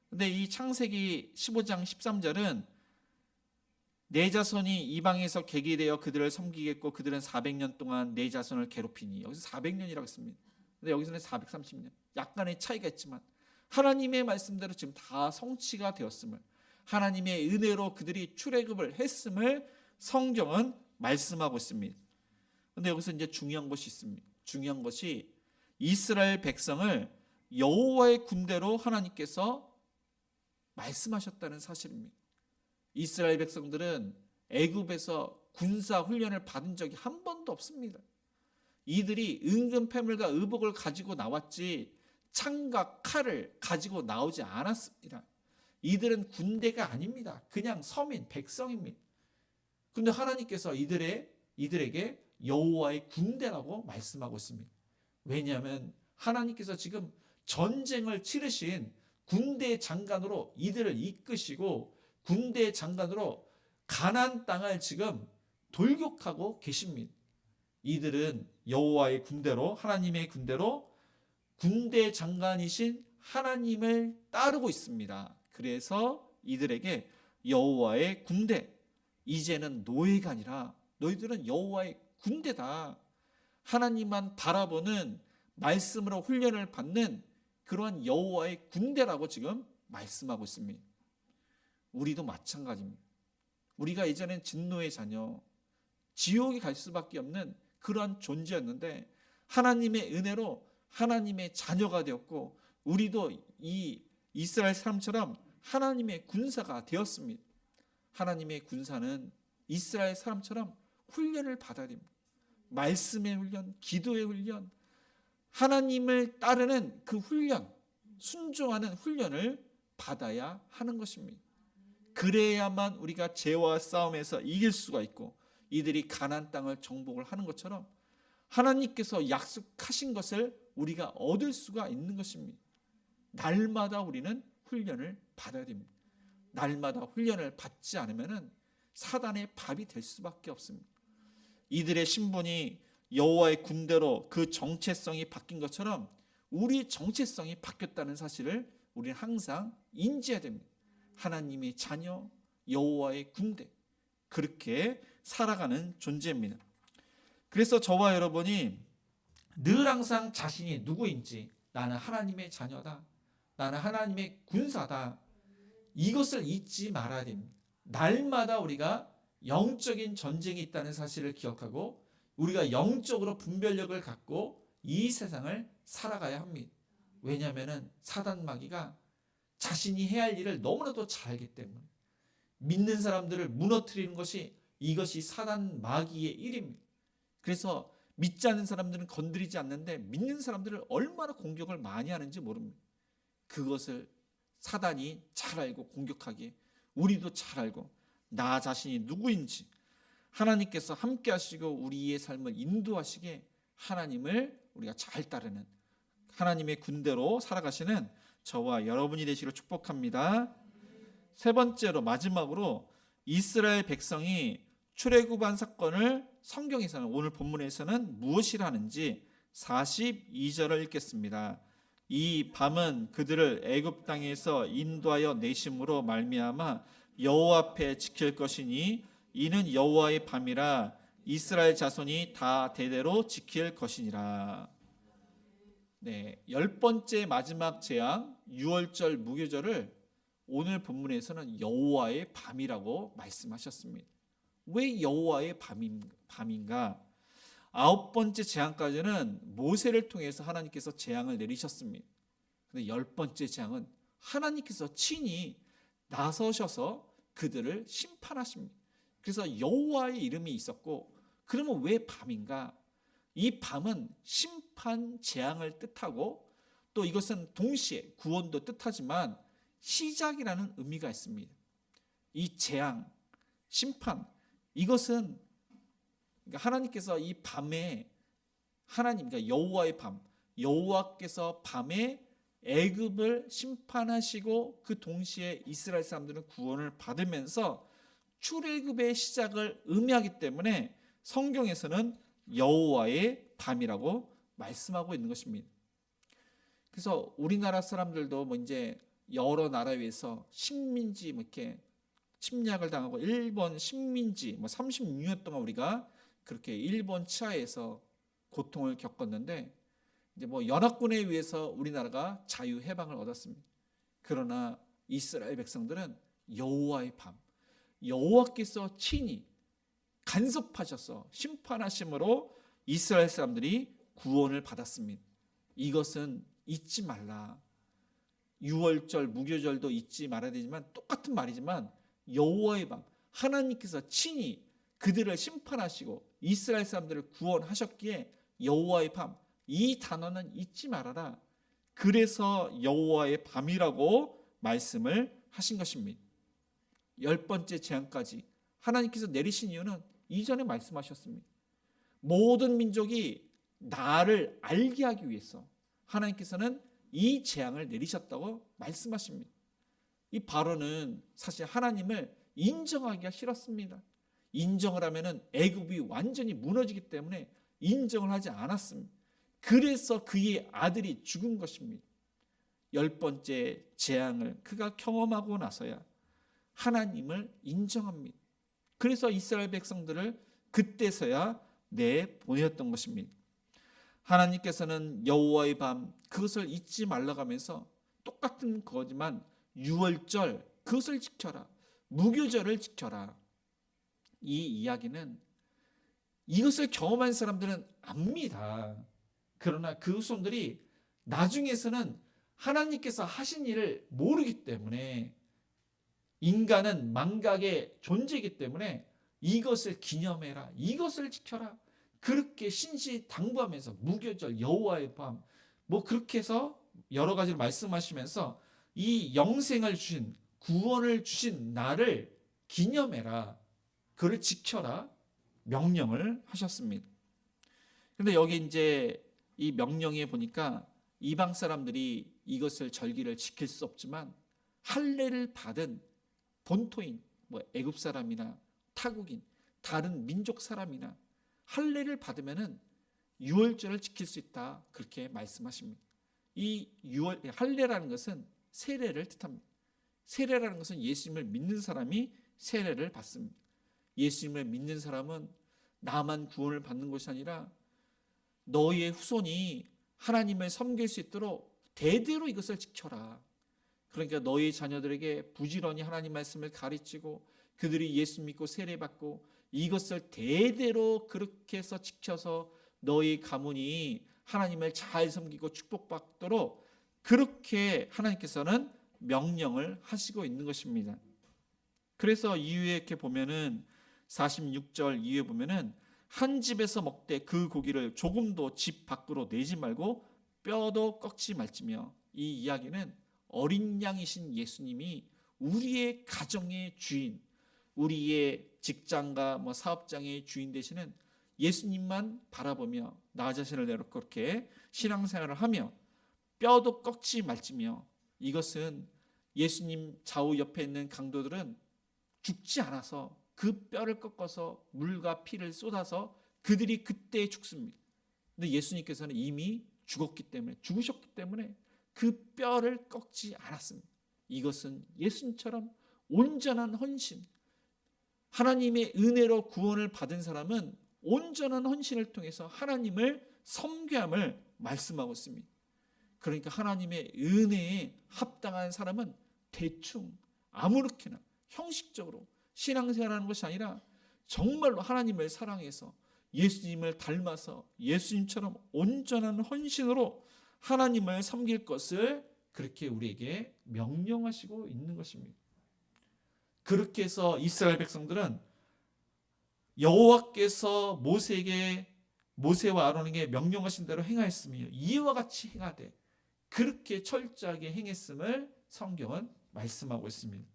근데 이 창세기 15장 13절은 내 자손이 이방에서 객이 되어 그들을 섬기겠고 그들은 400년 동안 내 자손을 괴롭히니, 여기서 400년이라고 했습니다. 근데 여기서는 430년, 약간의 차이가 있지만 하나님의 말씀대로 지금 다 성취가 되었음을, 하나님의 은혜로 그들이 출애굽을 했음을 성경은 말씀하고 있습니다. 근데 여기서 이제 중요한 것이 있습니다. 중요한 것이 이스라엘 백성을 여호와의 군대로 하나님께서 말씀하셨다는 사실입니다. 이스라엘 백성들은 애굽에서 군사 훈련을 받은 적이 한 번도 없습니다. 이들이 은금 패물과 의복을 가지고 나왔지 창과 칼을 가지고 나오지 않았습니다. 이들은 군대가 아닙니다. 그냥 서민, 백성입니다. 그런데 하나님께서 이들에게 여호와의 군대라고 말씀하고 있습니다. 왜냐하면 하나님께서 지금 전쟁을 치르신 군대 장관으로 이들을 이끄시고 군대 장관으로 가나안 땅을 지금 돌격하고 계십니다. 이들은 여호와의 군대로, 하나님의 군대로 군대 장관이신 하나님을 따르고 있습니다. 그래서 이들에게 여호와의 군대, 이제는 노예가 아니라 너희들은 여호와의 군대다, 하나님만 바라보는 말씀으로 훈련을 받는 그러한 여호와의 군대라고 지금 말씀하고 있습니다. 우리도 마찬가지입니다. 우리가 예전엔 진노의 자녀, 지옥에 갈 수밖에 없는 그러한 존재였는데 하나님의 은혜로 하나님의 자녀가 되었고 우리도 이 이스라엘 사람처럼 하나님의 군사가 되었습니다. 하나님의 군사는 이스라엘 사람처럼 훈련을 받아야 됩니다. 말씀의 훈련, 기도의 훈련, 하나님을 따르는 그 훈련, 순종하는 훈련을 받아야 하는 것입니다. 그래야만 우리가 죄와 싸움에서 이길 수가 있고 이들이 가나안 땅을 정복을 하는 것처럼 하나님께서 약속하신 것을 우리가 얻을 수가 있는 것입니다. 날마다 우리는 훈련을 받아야 됩니다. 날마다 훈련을 받지 않으면 사단의 밥이 될 수밖에 없습니다. 이들의 신분이 여호와의 군대로 그 정체성이 바뀐 것처럼 우리 정체성이 바뀌었다는 사실을 우리는 항상 인지해야 됩니다. 하나님의 자녀, 여호와의 군대, 그렇게 살아가는 존재입니다. 그래서 저와 여러분이 늘 항상 자신이 누구인지, 나는 하나님의 자녀다, 나는 하나님의 군사다, 이것을 잊지 말아야 됩니다. 날마다 우리가 영적인 전쟁이 있다는 사실을 기억하고 우리가 영적으로 분별력을 갖고 이 세상을 살아가야 합니다. 왜냐하면 사단 마귀가 자신이 해야 할 일을 너무나도 잘 알기 때문에 믿는 사람들을 무너뜨리는 것이, 이것이 사단 마귀의 일입니다. 그래서 믿지 않는 사람들은 건드리지 않는데 믿는 사람들을 얼마나 공격을 많이 하는지 모릅니다. 그것을 사단이 잘 알고 공격하기에 우리도 잘 알고 나 자신이 누구인지 하나님께서 함께 하시고 우리의 삶을 인도하시기에 하나님을 우리가 잘 따르는 하나님의 군대로 살아가시는 저와 여러분이 되시기를 축복합니다. 세 번째로, 마지막으로 이스라엘 백성이 출애굽한 사건을 성경에서는, 오늘 본문에서는 무엇이라 하는지 42절을 읽겠습니다. 이 밤은 그들을 애굽 땅에서 인도하여 내심으로 말미암아 여호와 앞에 지킬 것이니 이는 여호와의 밤이라 이스라엘 자손이 다 대대로 지킬 것이니라. 네, 10번째 마지막 재앙 유월절 무교절을 오늘 본문에서는 여호와의 밤이라고 말씀하셨습니다. 왜 여호와의 밤인가? 9번째 재앙까지는 모세를 통해서 하나님께서 재앙을 내리셨습니다. 근데 10번째 재앙은 하나님께서 친히 나서셔서 그들을 심판하십니다. 그래서 여호와의 이름이 있었고, 그러면 왜 밤인가? 이 밤은 심판, 재앙을 뜻하고, 또 이것은 동시에 구원도 뜻하지만 시작이라는 의미가 있습니다. 이 재앙, 심판, 이것은 하나님께서 이 밤에, 하나님, 그러니까 여호와의 밤, 여호와께서 밤에 애굽을 심판하시고 그 동시에 이스라엘 사람들은 구원을 받으면서 출애굽의 시작을 의미하기 때문에 성경에서는 여호와의 밤이라고 말씀하고 있는 것입니다. 그래서 우리나라 사람들도 뭐 이제 여러 나라 위에서 식민지 뭐 이렇게 침략을 당하고 일본 식민지 뭐 36년 동안 우리가 그렇게 일본 치하에서 고통을 겪었는데, 이제 뭐 연합군에 의해서 우리나라가 자유 해방을 얻었습니다. 그러나 이스라엘 백성들은 여호와의 밤, 여호와께서 친히 간섭하셔서 심판하심으로 이스라엘 사람들이 구원을 받았습니다. 이것은 잊지 말라. 유월절 무교절도 잊지 말아야 되지만 똑같은 말이지만 여호와의 밤, 하나님께서 친히 그들을 심판하시고 이스라엘 사람들을 구원하셨기에 여호와의 밤, 이 단어는 잊지 말아라. 그래서 여호와의 밤이라고 말씀을 하신 것입니다. 10번째 재앙까지 하나님께서 내리신 이유는 이전에 말씀하셨습니다. 모든 민족이 나를 알게 하기 위해서 하나님께서는 이 재앙을 내리셨다고 말씀하십니다. 이 바로는 사실 하나님을 인정하기가 싫었습니다. 인정을 하면은 애굽이 완전히 무너지기 때문에 인정을 하지 않았습니다. 그래서 그의 아들이 죽은 것입니다. 10번째 재앙을 그가 경험하고 나서야 하나님을 인정합니다. 그래서 이스라엘 백성들을 그때서야 내보내었던 것입니다. 하나님께서는 여호와의 밤, 그것을 잊지 말라고 하면서 똑같은 거지만 유월절 그것을 지켜라, 무교절을 지켜라. 이 이야기는 이것을 경험한 사람들은 압니다. 그러나 그 후손들이 나중에서는 하나님께서 하신 일을 모르기 때문에, 인간은 망각의 존재이기 때문에 이것을 기념해라, 이것을 지켜라, 그렇게 신시당부하면서 무교절, 여호와의 밤, 뭐 그렇게 해서 여러 가지를 말씀하시면서 이 영생을 주신, 구원을 주신 나를 기념해라, 그를 지켜라 명령을 하셨습니다. 그런데 여기 이제 이 명령에 보니까 이방 사람들이 이것을 절기를 지킬 수 없지만 할례를 받은 본토인, 뭐 애굽 사람이나 타국인, 다른 민족 사람이나 할례를 받으면은 유월절을 지킬 수 있다, 그렇게 말씀하십니다. 이 할례라는 것은 세례를 뜻합니다. 세례라는 것은 예수님을 믿는 사람이 세례를 받습니다. 예수님을 믿는 사람은 나만 구원을 받는 것이 아니라 너희의 후손이 하나님을 섬길 수 있도록 대대로 이것을 지켜라. 그러니까 너희 자녀들에게 부지런히 하나님 말씀을 가르치고 그들이 예수 믿고 세례받고 이것을 대대로 그렇게 해서 지켜서 너희 가문이 하나님을 잘 섬기고 축복받도록 그렇게 하나님께서는 명령을 하시고 있는 것입니다. 그래서 이후에 이렇게 보면은 46절 이후에 보면은 한 집에서 먹되 그 고기를 조금도 집 밖으로 내지 말고 뼈도 꺾지 말지며, 이 이야기는 어린 양이신 예수님이 우리의 가정의 주인, 우리의 직장과 뭐 사업장의 주인 되시는 예수님만 바라보며 나 자신을 내놓고 그렇게 신앙생활을 하며 뼈도 꺾지 말지며, 이것은 예수님 좌우 옆에 있는 강도들은 죽지 않아서 그 뼈를 꺾어서 물과 피를 쏟아서 그들이 그때 죽습니다. 근데 예수님께서는 이미 죽으셨기 때문에 그 뼈를 꺾지 않았습니다. 이것은 예수님처럼 온전한 헌신, 하나님의 은혜로 구원을 받은 사람은 온전한 헌신을 통해서 하나님을 섬겨함을 말씀하고 있습니다. 그러니까 하나님의 은혜에 합당한 사람은 대충 아무렇게나 형식적으로 신앙생활하는 것이 아니라 정말로 하나님을 사랑해서 예수님을 닮아서 예수님처럼 온전한 헌신으로 하나님을 섬길 것을 그렇게 우리에게 명령하시고 있는 것입니다. 그렇게 해서 이스라엘 백성들은 여호와께서 모세와 아론에게 명령하신 대로 행하였으며 이와 같이 행하되 그렇게 철저하게 행했음을 성경은 말씀하고 있습니다.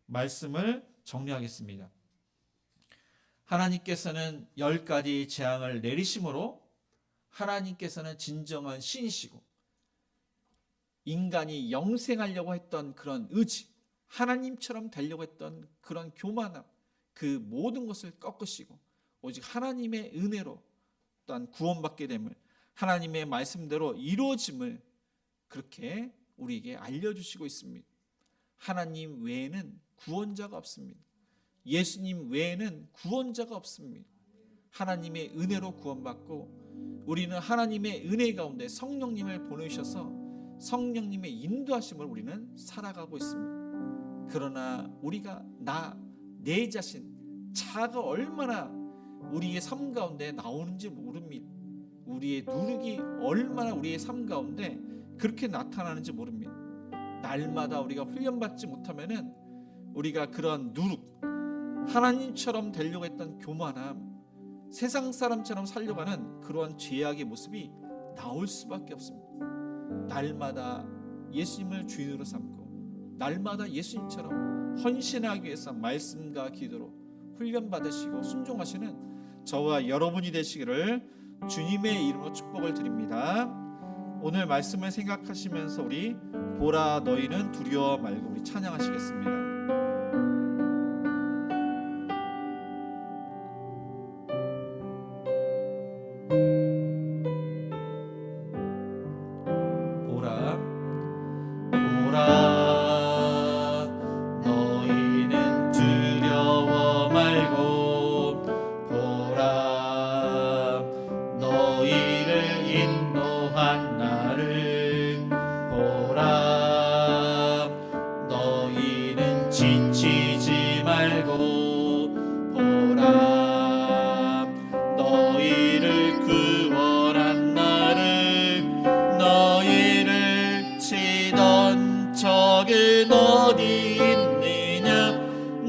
말씀을 정리하겠습니다. 하나님께서는 10가지 재앙을 내리심으로 하나님께서는 진정한 신이시고 인간이 영생하려고 했던 그런 의지, 하나님처럼 되려고 했던 그런 교만함, 그 모든 것을 꺾으시고 오직 하나님의 은혜로 또한 구원받게 됨을, 하나님의 말씀대로 이루어짐을 그렇게 우리에게 알려주시고 있습니다. 하나님 외에는 구원자가 없습니다. 예수님 외에는 구원자가 없습니다. 하나님의 은혜로 구원받고 우리는 하나님의 은혜 가운데 성령님을 보내주셔서 성령님의 인도하심을 우리는 살아가고 있습니다. 그러나 우리가 내 자신, 자아가 얼마나 우리의 삶 가운데 나오는지 모릅니다. 우리의 누룩이 얼마나 우리의 삶 가운데 그렇게 나타나는지 모릅니다. 날마다 우리가 훈련받지 못하면은 우리가 그런 누룩, 하나님처럼 되려고 했던 교만함, 세상 사람처럼 살려고 하는 그러한 죄악의 모습이 나올 수밖에 없습니다. 날마다 예수님을 주인으로 삼고 날마다 예수님처럼 헌신하기 위해서 말씀과 기도로 훈련받으시고 순종하시는 저와 여러분이 되시기를 주님의 이름으로 축복을 드립니다. 오늘 말씀을 생각하시면서 우리 보라 너희는 두려워 말고 우리 찬양하시겠습니다.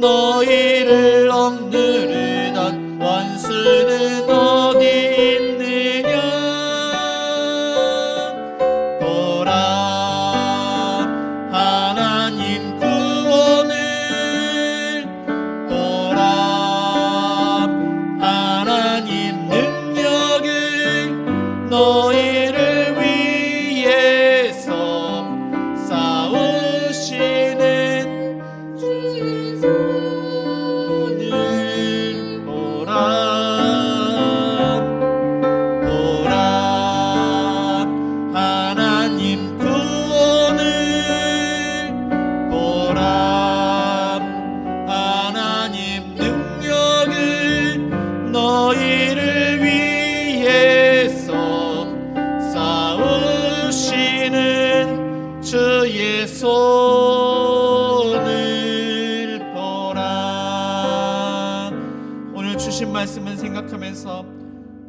너희를 억누르던 원수는 어디 있느냐. 보라 하나님 구원을, 보라 하나님 능력을, 너희를 위해서 싸우시는 주의 손을 보라. 보라 하나님 구원을, 보라 하나님 능력을, 너희를 위해서 싸우시는 주의 손을 보라. 오늘 주신 말씀을 생각하면서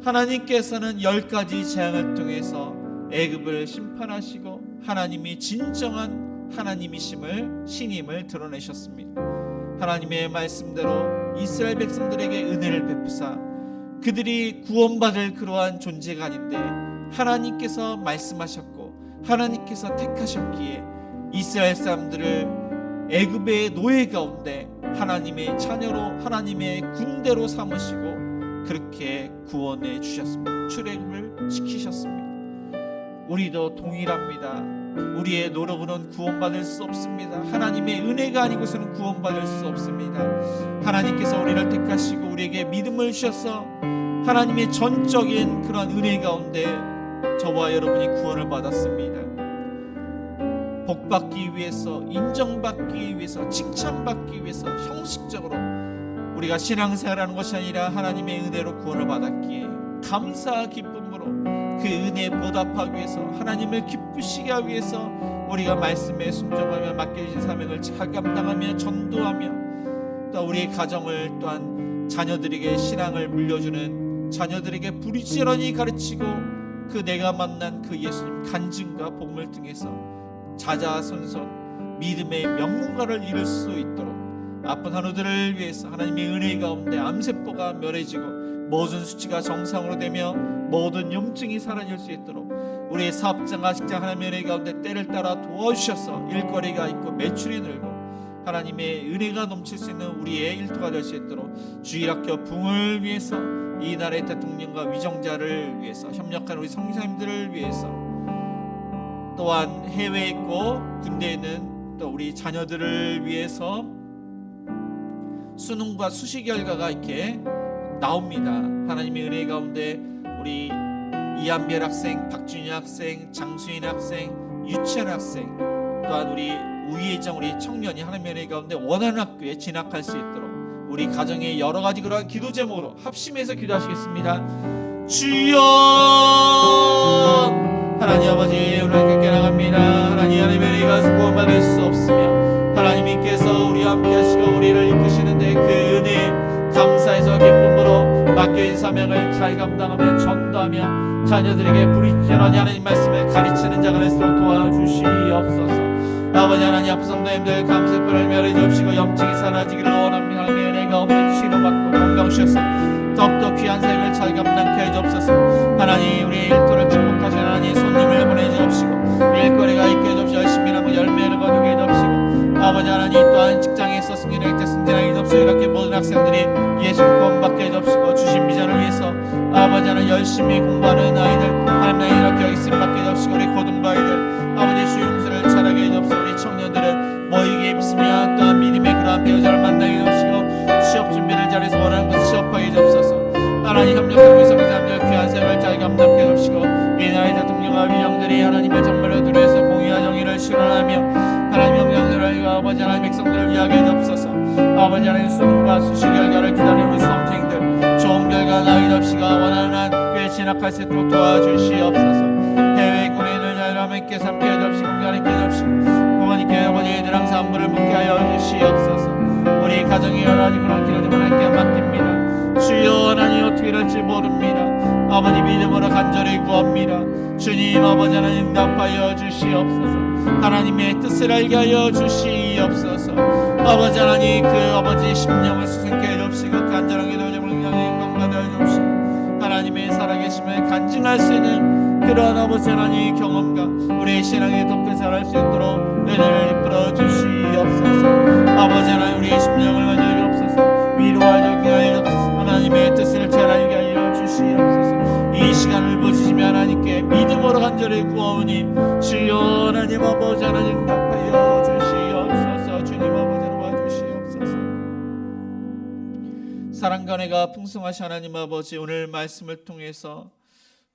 하나님께서는 10가지 재앙을 통해서 애굽을 심판하시고 하나님이 진정한 하나님이심을, 신임을 드러내셨습니다. 하나님의 말씀대로 이스라엘 백성들에게 은혜를 베푸사 그들이 구원받을 그러한 존재가 아닌데 하나님께서 말씀하셨고 하나님께서 택하셨기에 이스라엘 사람들을 애굽의 노예 가운데 하나님의 자녀로, 하나님의 군대로 삼으시고 그렇게 구원해 주셨습니다. 출애굽을 시키셨습니다. 우리도 동일합니다. 우리의 노력으로는 구원받을 수 없습니다. 하나님의 은혜가 아니고서는 구원받을 수 없습니다. 하나님께서 우리를 택하시고 우리에게 믿음을 주셔서 하나님의 전적인 그런 은혜 가운데 저와 여러분이 구원을 받았습니다. 복받기 위해서, 인정받기 위해서, 칭찬받기 위해서 형식적으로 우리가 신앙생활하는 것이 아니라 하나님의 은혜로 구원을 받았기에 감사 기쁨으로 그 은혜에 보답하기 위해서, 하나님을 기쁘시게 하기 위해서 우리가 말씀에 순종하며 맡겨진 사명을 잘 감당하며 전도하며 또 우리의 가정을 또한 자녀들에게 신앙을 물려주는, 자녀들에게 부지런히 가르치고 그 내가 만난 그 예수님 간증과 복음을 통해서 자자손손 믿음의 명문가를 이룰 수 있도록 아픈 한우들을 위해서 하나님의 은혜 가운데 암세포가 멸해지고 모든 수치가 정상으로 되며 모든 염증이 사라질 수 있도록 우리의 사업장과 직장 하나님의 은혜 가운데 때를 따라 도와주셔서 일거리가 있고 매출이 늘고 하나님의 은혜가 넘칠 수 있는 우리의 일터가 될 수 있도록 주일학교 부흥을 위해서, 이 나라의 대통령과 위정자를 위해서, 협력하는 우리 성교사님들을 위해서, 또한 해외에 있고 군대에 있는 또 우리 자녀들을 위해서 수능과 수시 결과가 이렇게 나옵니다. 하나님의 은혜 가운데 우리 이한별 학생, 박준희 학생, 장수인 학생, 유치원 학생, 또한 우리 우희정 우리 청년이 하나님의 은혜 가운데 원하는 학교에 진학할 수 있도록 우리 가정의 여러 가지 그러한 기도 제목으로 합심해서 기도하시겠습니다. 주여, 하나님 아버지, 오늘 깨어나갑니다. 하나님, 하나님의 은혜가 구원받을 수 없으며 하나님께서 우리와 함께 하시고 우리를 이끄시는데 그 은혜 감사해서 기쁨으로 맡겨진 사명을 잘 감당하며 전도하며 자녀들에게 부지런히 하나님 말씀을 가르치는 자가 될수록 도와주시옵소서. 아버지 하나님, 아픈 성도님들 감세포를 멸해 주옵시고 염증이 사라지기를 원합니다. 하나님의 은혜 가운데 치료받고 건강 주셔서 더욱더 귀한 생을 잘 감당케 해주옵소서. 하나님, 우리 일터를 축복하신 하나님, 손님을 보내주옵시고 일거리가 있게 해주옵시고 열심히 일하고 열매를 거두게 해주옵시고 아버지 하나님, 또한 직장에서 승진할 때 승진하게 해주옵시고 이렇게 모든 학생들이 예수 구원받게 해주옵시고 주신 비전을 위해서 아버지 하나님 열심히 공부하는 아이들 하나님 이렇게 열심히 받게 해주옵시고 우리 고등부 아이들 아버지 주의 용서를 잘하게 해주옵시고 우리 청년들은 모이게 입으며 또한 믿음의 그러한 배우자를 만나게 해주옵시고 취업 준비를 잘해서 원하는 것을 취업하게 해주옵소서. 하나님, 협력하고 있는 사람들 귀한 생을 잘 감당케 해주옵시고 이 나라의 대통령과 위령들이 하나님의 정말로 두려워서 공의와 정의를 실현하며 하나님 영령들을 아버지 하나님 백성들을 위하게 해주옵소서. 아버지 하나님, 수능과 수시 결과를 기다리는 우리 수험생들 좋은 결과 나게 해주옵시고 원하는 학교에 진학할 수 있도록 도와주시옵소서. 해외 군인을 자유함 있게 삼게 해주옵시고 공간 있게 해주옵시고 부모님께 아버지들 항상 안부를 묻게 하여 주시옵소서. 우리 가정이 여러 가지 그런 기도들 하나님께 맡깁니다. 주여, 하나님 어떻게 될지 모릅니다. 아버지 믿음으로 간절히 구합니다. 주님, 아버지 하나님 응답하여 주시옵소서. 하나님의 뜻을 알게 하여 주시옵소서. 아버지 하나님, 그 아버지 심령을 수승케 해주옵시고 간절한 기도를 향해 인간받아 주옵시고 하나님의 살아계심을 간증할 수 있는 그러한 아버지 하나님 경험과 우리의 신앙에 덮여 살아갈 수 있도록 은혜를 베풀어 주시옵소서. 아버지 하나님, 우리의 심령을 만져 주옵소서. 위로하여 하여 주옵소서. 하나님의 뜻을 잘 알게 하여 주시옵소서. 이 시간을 보시며 하나님께 믿음으로 간절히 구하오니 주여, 하나님 아버지 하나님 응답하여 주시옵소서. 주님 아버지 도와주시옵소서. 사랑과 은혜가 풍성하신 하나님 아버지, 오늘 말씀을 통해서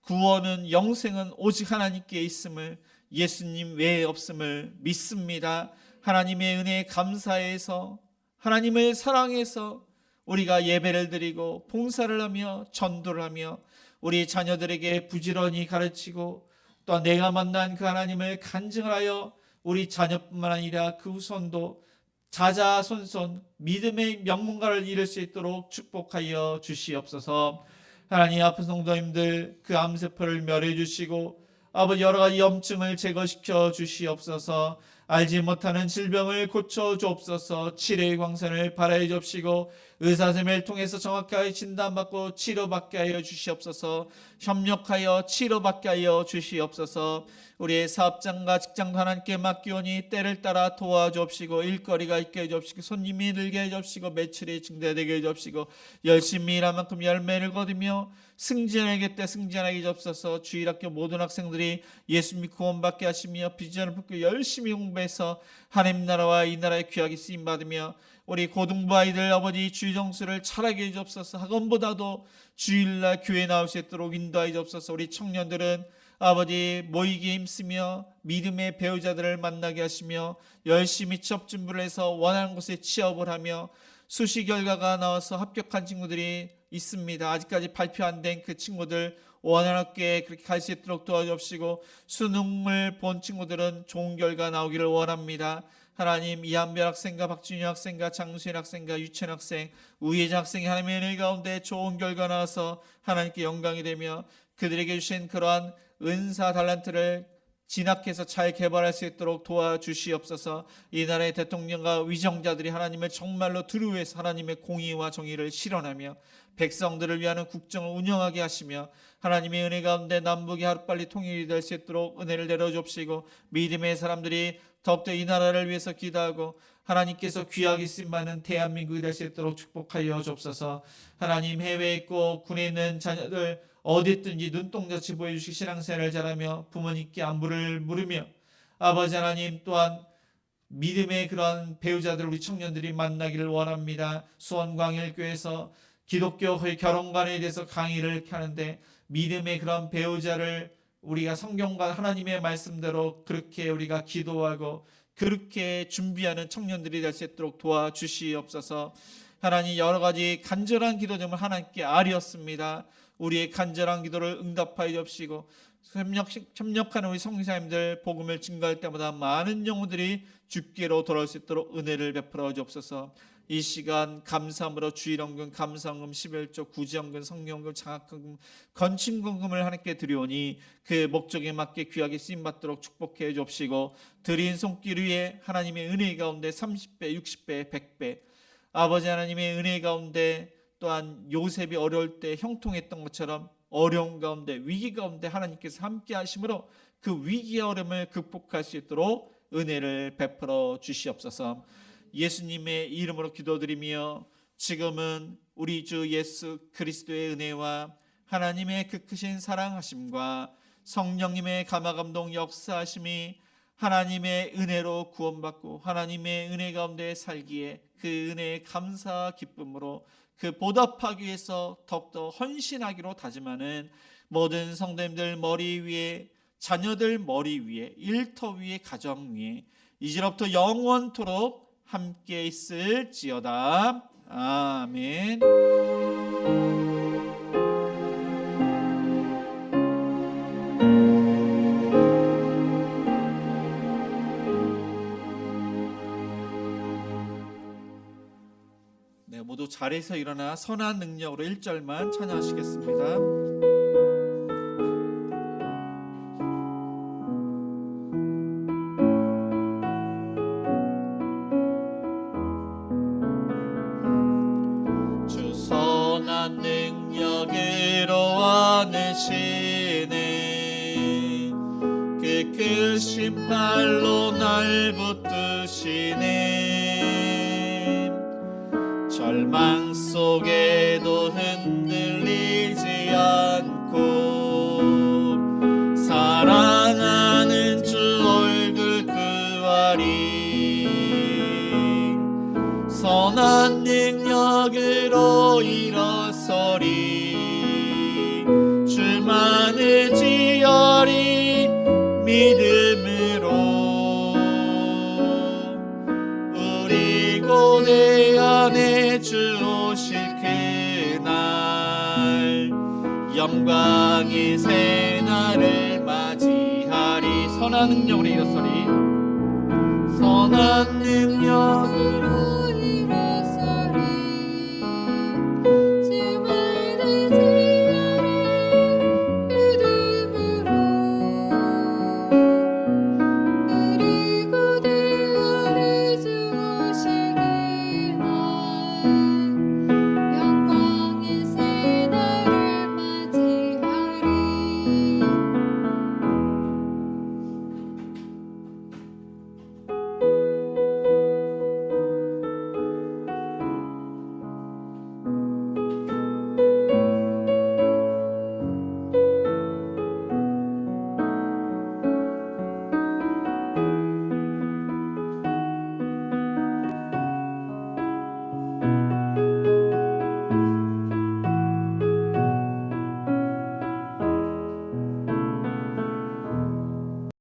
구원은 영생은 오직 하나님께 있음을, 예수님 외에 없음을 믿습니다. 하나님의 은혜에 감사해서 하나님을 사랑해서 우리가 예배를 드리고 봉사를 하며 전도를 하며 우리 자녀들에게 부지런히 가르치고 또 내가 만난 그 하나님을 간증하여 우리 자녀뿐만 아니라 그 후손도 자자손손 믿음의 명문가를 이룰 수 있도록 축복하여 주시옵소서. 하나님, 아픈 성도님들 그 암세포를 멸해 주시고 아버지 여러 가지 염증을 제거시켜 주시옵소서. 알지 못하는 질병을 고쳐 주옵소서. 치료의 광선을 발하여 주옵시고 의사선생님을 통해서 정확하게 진단받고 치료받게 하여 주시옵소서. 협력하여 치료받게 하여 주시옵소서. 우리의 사업장과 직장도 하나님께 맡기오니 때를 따라 도와주옵시고 일거리가 있게 해주옵시고 손님이 늘게 해주옵시고 매출이 증대되게 해주옵시고 열심히 일한 만큼 열매를 거두며 승진하게 때 승진하게 해주옵소서. 주일학교 모든 학생들이 예수님 구원받게 하시며 비전을 품고 열심히 공부해서 하나님 나라와 이 나라의 귀하게 쓰임받으며 우리 고등부 아이들 아버지 주일 정수를 잘하게 해주옵소서. 학원보다도 주일날 교회 나올 수 있도록 인도하여 주옵소서. 우리 청년들은 아버지 모이기에 힘쓰며 믿음의 배우자들을 만나게 하시며 열심히 취업 준비를 해서 원하는 곳에 취업을 하며 수시 결과가 나와서 합격한 친구들이 있습니다. 아직까지 발표 안 된 그 친구들 원하는 학교에 그렇게 갈 수 있도록 도와주옵시고, 수능을 본 친구들은 좋은 결과 나오기를 원합니다. 하나님, 이한별 학생과 박준희 학생과 장수현 학생과 유천 학생, 우예자 학생이 하나님의 은혜 가운데 좋은 결과 나와서 하나님께 영광이 되며 그들에게 주신 그러한 은사 달란트를 진학해서 잘 개발할 수 있도록 도와주시옵소서. 이 나라의 대통령과 위정자들이 하나님을 정말로 두루해서 하나님의 공의와 정의를 실현하며 백성들을 위하는 국정을 운영하게 하시며 하나님의 은혜 가운데 남북이 하루빨리 통일이 될 수 있도록 은혜를 내려주옵시고, 믿음의 사람들이 더욱더 이 나라를 위해서 기도하고 하나님께서 귀하게 쓰임받는 대한민국이 될 수 있도록 축복하여 주옵소서. 하나님, 해외에 있고 군에 있는 자녀들 어디 있든지 눈동자치 보여주시고 신앙생활을 잘하며 부모님께 안부를 물으며 아버지 하나님, 또한 믿음의 그런 배우자들 우리 청년들이 만나기를 원합니다. 수원광일교회에서 기독교 결혼관에 대해서 강의를 하는데 믿음의 그런 배우자를 우리가 성경과 하나님의 말씀대로 그렇게 우리가 기도하고 그렇게 준비하는 청년들이 될 수 있도록 도와주시옵소서. 하나님, 여러 가지 간절한 기도 제목을 하나님께 아뢰었습니다. 우리의 간절한 기도를 응답하여 주옵시고, 협력하는 우리 성도님들 복음을 증거할 때마다 많은 영혼들이 주께로 돌아올 수 있도록 은혜를 베풀어 주옵소서. 이 시간 감사함으로 주일헌금, 감사헌금, 11조, 구제헌금, 성령헌금, 장학헌금, 건친헌금을 하나님께 드리오니 그 목적에 맞게 귀하게 쓰임받도록 축복해 주옵시고, 드린 손길 위에 하나님의 은혜 가운데 30배, 60배, 100배 아버지 하나님의 은혜 가운데, 또한 요셉이 어려울 때 형통했던 것처럼 어려운 가운데 위기 가운데 하나님께서 함께 하심으로 그 위기와 어려움을 극복할 수 있도록 은혜를 베풀어 주시옵소서. 예수님의 이름으로 기도드리며 지금은 우리 주 예수 그리스도의 은혜와 하나님의 그 크신 사랑하심과 성령님의 감화감동 역사하심이 하나님의 은혜로 구원받고 하나님의 은혜 가운데 살기에 그 은혜의 감사 기쁨으로 그 보답하기 위해서 더욱더 헌신하기로 다짐하는 모든 성도님들 머리 위에, 자녀들 머리 위에, 일터 위에, 가정 위에 이제로부터 영원토록 함께 있을지어다. 아멘. 네, 모두 자리에서 일어나 선한 능력으로 1절만 찬양하시겠습니다. 선한 능력으로 안으시네, 그 크신 팔로 날 붙드시네. 절망 속에도 흔들리지 않고 사랑하는 주 얼굴 구하리. 선한 능력으로 일어서리, 주만 의지하리. 믿음으로 우리 고대 안에 주 오실 그날 영광의 새날을 맞이하리. 선한 능력으로 일어서리, 선한 능력으로